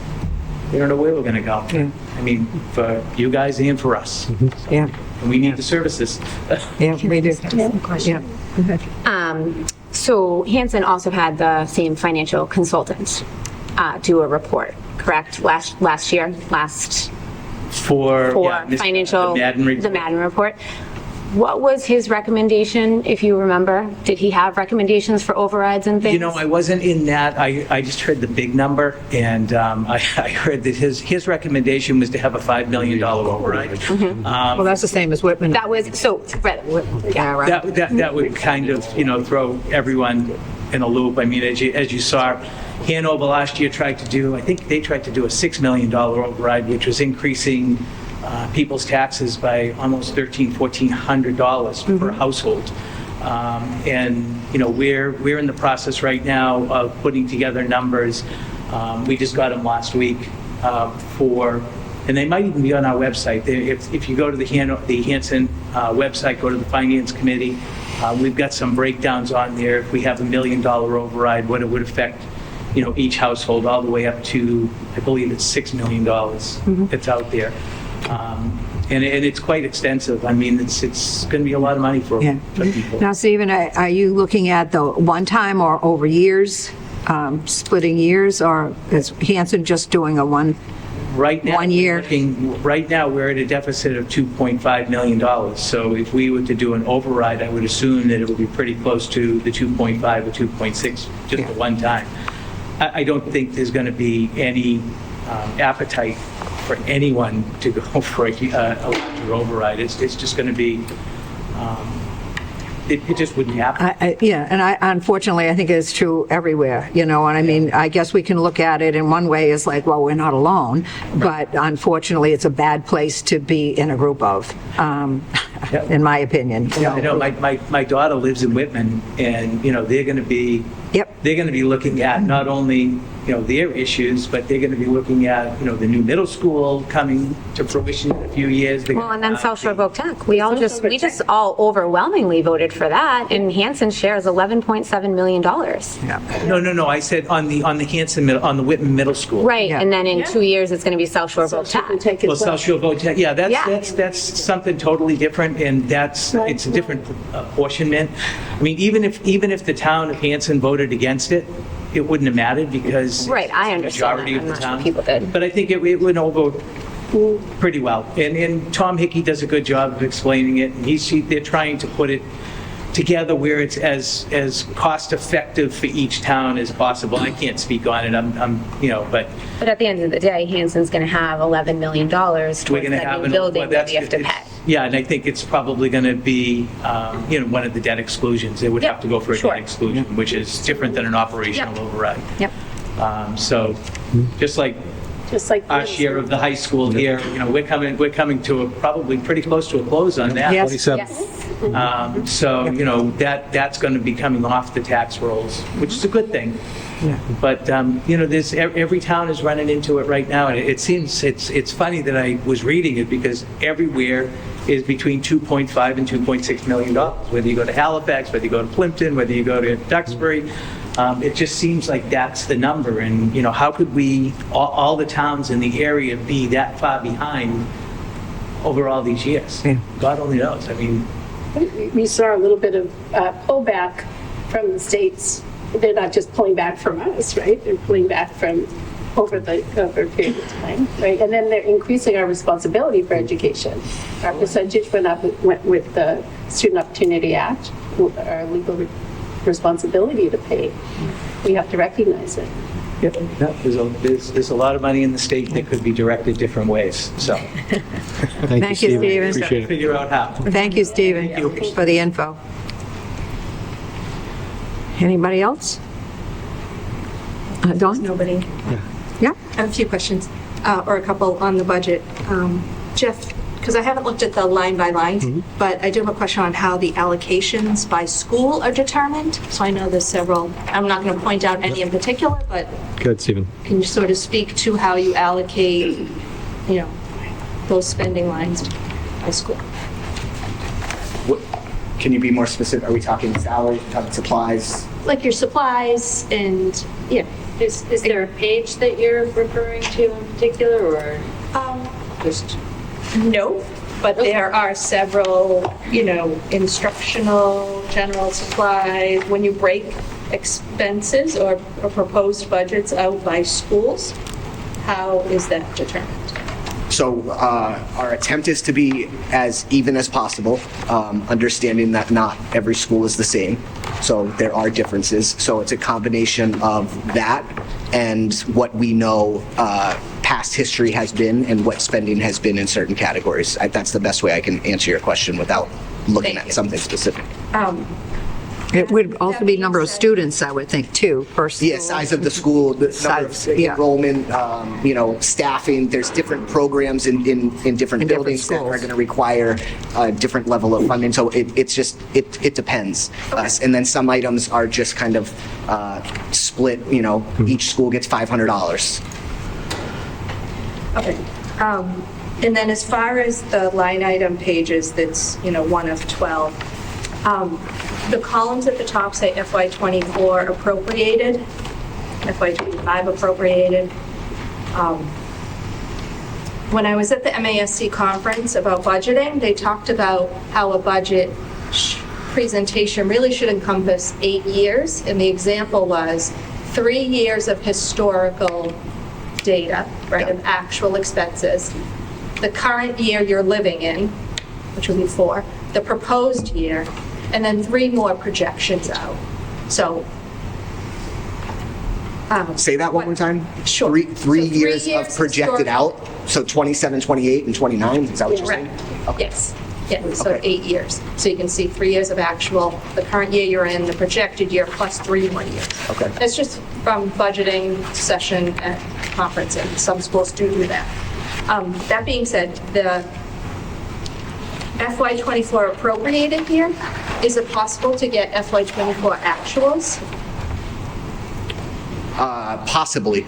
we don't know where we're going to go. I mean, for you guys and for us. And we need the services. We do. So Hanson also had the same financial consultant do a report, correct? Last year, For financial, the Madden report. What was his recommendation, if you remember? Did he have recommendations for overrides and things? I wasn't in that. I just heard the big number, and I heard that his recommendation was to have a $5 million override. Well, that's the same as Whitman. That was, Yeah, right. That would kind of, throw everyone in a loop. I mean, as you saw, Hanover last year I think they tried to do a $6 million override, which was increasing people's taxes by almost $1,400 per household. And, we're in the process right now of putting together numbers. We just got them last week and they might even be on our website. If you go to the Hanson website, go to the Finance Committee, we've got some breakdowns on there. If we have $1 million override, what it would affect, each household, all the way up to, I believe it's $6 million that's out there. And it's quite extensive. I mean, it's going to be a lot of money for people. Now, Stephen, are you looking at the one time or over years, splitting years, or is Hanson just doing a one? Right now. 1 year? Right now, we're at a deficit of $2.5 million. So if we were to do an override, I would assume that it would be pretty close to the 2.5 or 2.6 just at one time. I don't think there's going to be any appetite for anyone to go for a larger override. It's just going to be, it just wouldn't happen. Yeah, and unfortunately, I think it's true everywhere, and I mean, I guess we can look at it in one way as like, well, we're not alone, but unfortunately, it's a bad place to be in a group of, in my opinion. Yeah, I know, my daughter lives in Whitman, and, they're going to be, they're going to be looking at not only, their issues, but they're going to be looking at, the new middle school coming to fruition in a few years. Well, and then South Shore Voc Tech, we just all overwhelmingly voted for that, and Hanson shares $11.7 million. No, I said on the Hanson, on the Whitman Middle School. Right, and then in 2 years, it's going to be South Shore Voc Tech. Well, South Shore Voc Tech, yeah, that's something totally different, and it's a different apportionment. I mean, even if the town of Hanson voted against it, it wouldn't have mattered because right, I understand. Majority of the town. People did. But I think it went over pretty well. And Tom Hickey does a good job of explaining it. And they're trying to put it together where it's as cost effective for each town as possible. I can't speak on it. But at the end of the day, Hanson's going to have $11 million towards that new building that we have to pay. Yeah, and I think it's probably going to be, one of the debt exclusions. They would have to go for a debt exclusion, which is different than an operational override. Yep. So, just like our share of the high school here, we're coming to probably pretty close to a close on that. Yes. 27. Yes. So, that's going to be coming off the tax rolls, which is a good thing. Yeah. But, there's, every town is running into it right now. And it seems, it's funny that I was reading it because everywhere is between $2.5 and $2.6 million. Whether you go to Halifax, whether you go to Plimpton, whether you go to Duxbury, it just seems like that's the number. And, how could we, all the towns in the area be that far behind over all these years? Yeah. God only knows. I mean, We saw a little bit of pullback from the states. They're not just pulling back from us, right? They're pulling back from over a period of time, right? And then they're increasing our responsibility for education. Our percentage went up with the Student Opportunity Act, our legal responsibility to pay. We have to recognize it. yep, there's a lot of money in the state that could be directed different ways. So Thank you, Stephen. Appreciate it. figure out how. Thank you, Stephen, for the info. Anybody else? Dawn? Nobody. Yeah. I have a few questions, or a couple on the budget. Jeff, because I haven't looked at the line by line, but I do have a question on how the allocations by school are determined. So I know there's several, I'm not going to point out any in particular, but Good, Stephen. can you sort of speak to how you allocate, those spending lines by school? Can you be more specific? Are we talking salaries, talking supplies? Like your supplies and, Is there a page that you're referring to in particular, or just? No, but there are several, instructional, general supplies. When you break expenses or proposed budgets out by schools, how is that determined? So our attempt is to be as even as possible, understanding that not every school is the same. So there are differences. So it's a combination of that and what we know past history has been and what spending has been in certain categories. That's the best way I can answer your question without looking at something specific. It would also be number of students, I would think, too, per school. Yeah, size of the school, the number of enrollment, staffing. There's different programs in different buildings that are going to require a different level of funding. So it depends. And then some items are just kind of split. Each school gets $500. Okay. And then as far as the line item pages, that's, one of 12, the columns at the top say FY24 appropriated, FY25 appropriated. When I was at the MASC conference about budgeting, they talked about how a budget presentation really should encompass 8 years, and the example was 3 years of historical data, right, of actual expenses, the current year you're living in, which would be 4, the proposed year, and then 3 more projections out. So. Say that one more time? Sure. Three So years of projected out, so 27, 28, and 29, is that what you're saying? Yes. Yeah, so Okay. 8 years. So you can see 3 years of actual, the current year you're in, the projected year, plus 3 more years. Okay. It's just from budgeting session at conference, and some schools do that. That being said, the FY24 appropriated here, is it possible to get FY24 actuals? Possibly,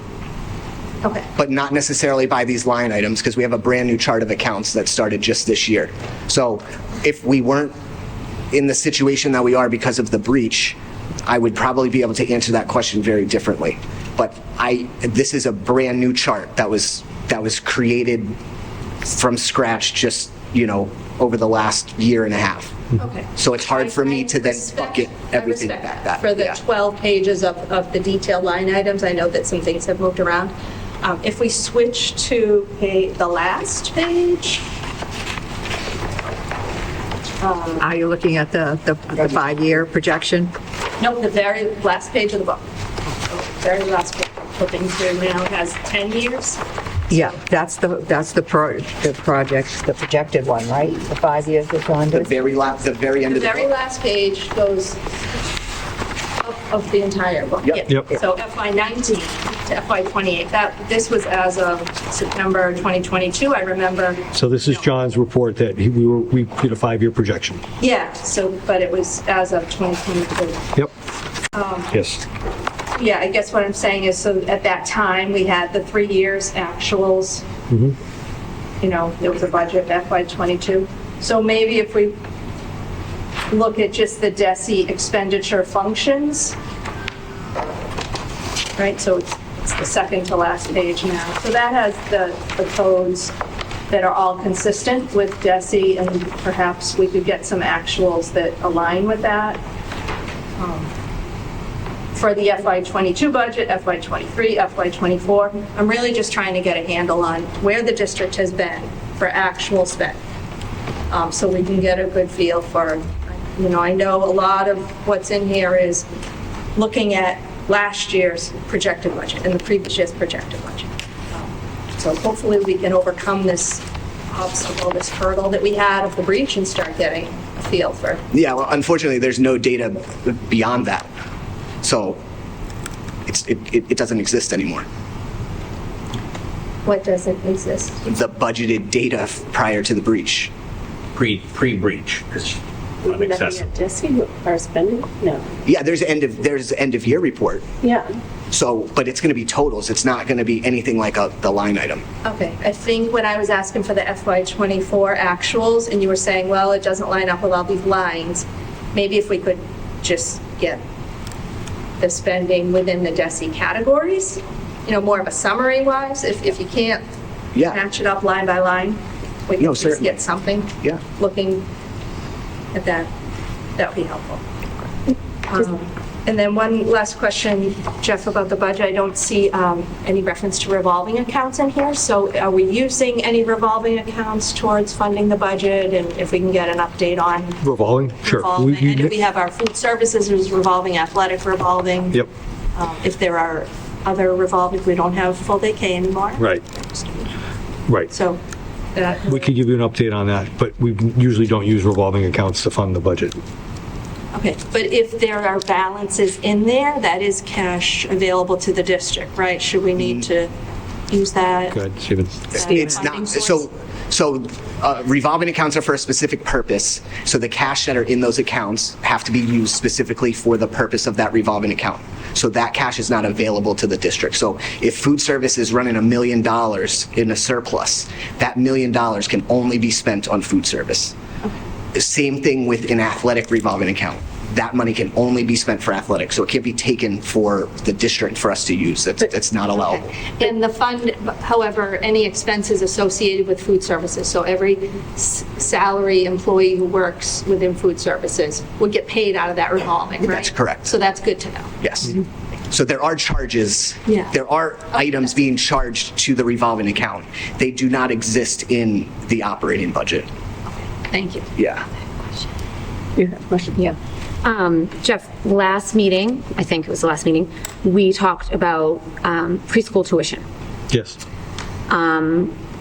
Okay. but not necessarily by these line items, because we have a brand-new chart of accounts that started just this year. So if we weren't in the situation that we are because of the breach, I would probably be able to answer that question very differently. But this is a brand-new chart that was created from scratch just, over the last year and a half. Okay. So it's hard for me to then bucket everything I respect back that. For the yeah. 12 pages of the detailed line items, I know that some things have moved around. If we switch to the last page. Are you looking at the 5-year projection? No, the very last page of the book. Very last page. Flipping through now, it has 10 years. Yeah, that's the project, the projected one, right? The 5 years that's on The this? very end The of the very book. last page goes of the entire book. Yep. Yeah. Yep. So FY19 to FY28, this was as of September 2022, I remember. So this is John's report that we did a 5-year projection. Yeah, but it was as of 2022. Yep. Yes. Yeah, I guess what I'm saying is, so at that time, we had the 3 years actuals. There was a budget FY22. So maybe if we look at just the DESI expenditure functions, right? So it's the second to last page now. So that has the codes that are all consistent with DESI, and perhaps we could get some actuals that align with that. For the FY22 budget, FY23, FY24, I'm really just trying to get a handle on where the district has been for actual spend. So we can get a good feel for, I know a lot of what's in here is looking at last year's projected budget and the previous year's projected budget. So hopefully we can overcome this obstacle, this hurdle that we had of the breach, and start getting a feel for. Yeah, well, unfortunately, there's no data beyond that. So it doesn't exist anymore. What doesn't exist? The budgeted data prior to the breach. Pre-breach is Nothing excessive. at DESI or spending? No. Yeah, there's end of year report. Yeah. So, but it's going to be totals. It's not going to be anything like the line item. Okay, I think when I was asking for the FY24 actuals, and you were saying, well, it doesn't line up with all these lines, maybe if we could just get the spending within the DESI categories, more of a summary wise, if you can't match it up line by line, we can just certainly. get something. Yeah. Looking at that would be helpful. And then one last question, Jeff, about the budget. I don't see any reference to revolving accounts in here. So are we using any revolving accounts towards funding the budget? And if we can get an update on Revolving? Sure. revolving. I know we have our food services is revolving, athletic revolving. Yep. If there are other revolving, we don't have full day K anymore. Right. Right. So that. We could give you an update on that, but we usually don't use revolving accounts to fund the budget. Okay, but if there are balances in there, that is cash available to the district, right? Should we need to use that? Go ahead, Stephen. It's not, so revolving accounts are for a specific purpose. So the cash that are in those accounts have to be used specifically for the purpose of that revolving account. So that cash is not available to the district. So if food service is running $1 million in a surplus, that $1 million can only be spent on food service. Same thing with an athletic revolving account. That money can only be spent for athletics, so it can't be taken for the district for us to use. That's not allowable. And the fund, however, any expenses associated with food services, so every salary employee who works within food services would get paid out of that revolving, right? That's correct. So that's good to know. Yes. So there are charges, Yeah. there are items being charged to the revolving account. They do not exist in the operating budget. Thank you. Yeah. You have a question? Yeah. Jeff, last meeting, I think it was the last meeting, we talked about preschool tuition. Yes.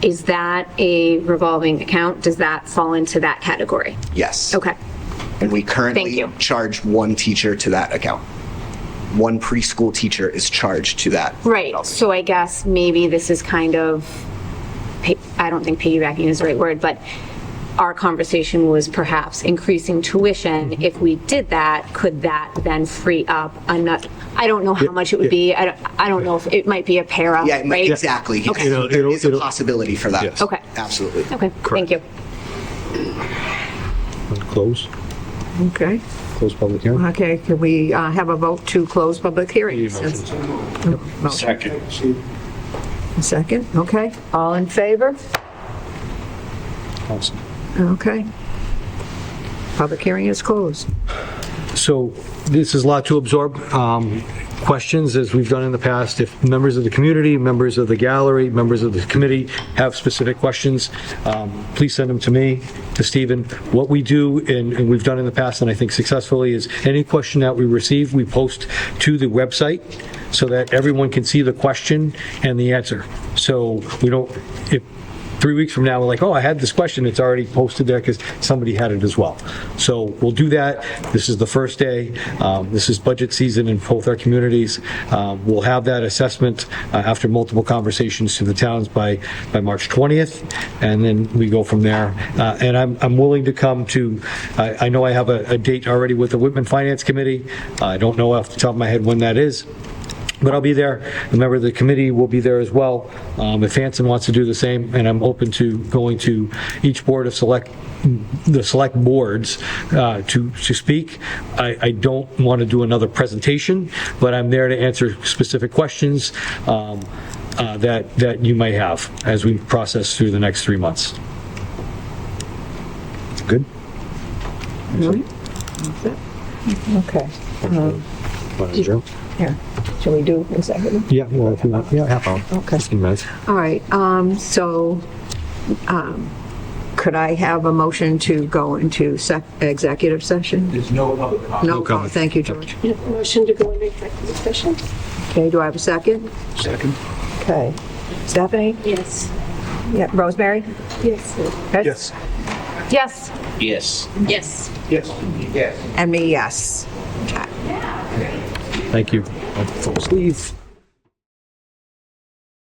Is that a revolving account? Does that fall into that category? Yes. Okay. And we Thank currently you. charge one teacher to that account. One preschool teacher is charged to that. Right. So I guess maybe this is kind of, I don't think piggybacking is the right word, but our conversation was perhaps increasing tuition. If we did that, could that then free up another? I don't know how much it would be. I don't know if it might be a para, Yeah, right? exactly. Okay. There is a possibility for that. Yes. Okay. Absolutely. Okay. Thank you. Close. Okay. Close public hearing. Okay, can we have a vote to close public hearings? Second. Second, okay. All in favor? Awesome. Okay. Public hearing is closed. So this is a lot to absorb. Questions, as we've done in the past, if members of the community, members of the gallery, members of the committee have specific questions, please send them to me, to Stephen. What we do, and we've done in the past, and I think successfully, is any question that we receive, we post to the website so that everyone can see the question and the answer. So we don't, if 3 weeks from now, we're like, oh, I had this question, it's already posted there because somebody had it as well. So we'll do that. This is the first day. This is budget season in both our communities. We'll have that assessment after multiple conversations to the towns by March 20th, and then we go from there. And I'm willing to come to, I know I have a date already with the Whitman Finance Committee. I don't know off the top of my head when that is. But I'll be there. A member of the committee will be there as well. If Hanson wants to do the same, and I'm open to going to each board of the select boards to speak. I don't want to do another presentation, but I'm there to answer specific questions that you might have as we process through the next 3 months. Good? Okay. Joe? Here, shall we do executive? Yeah, well, if you want, yeah, half hour. Okay. 15 minutes. All right, so could I have a motion to go into executive session? There's no public comment. No comment. Thank you, George. Motion to go into executive session? Okay, do I have a second? Second. Okay. Stephanie? Yes. Yeah, Rosemary? Yes. Chris? Yes. Yes. Yes. Yes. Yes. Yes. And me, yes. Thank you. Folks, leave.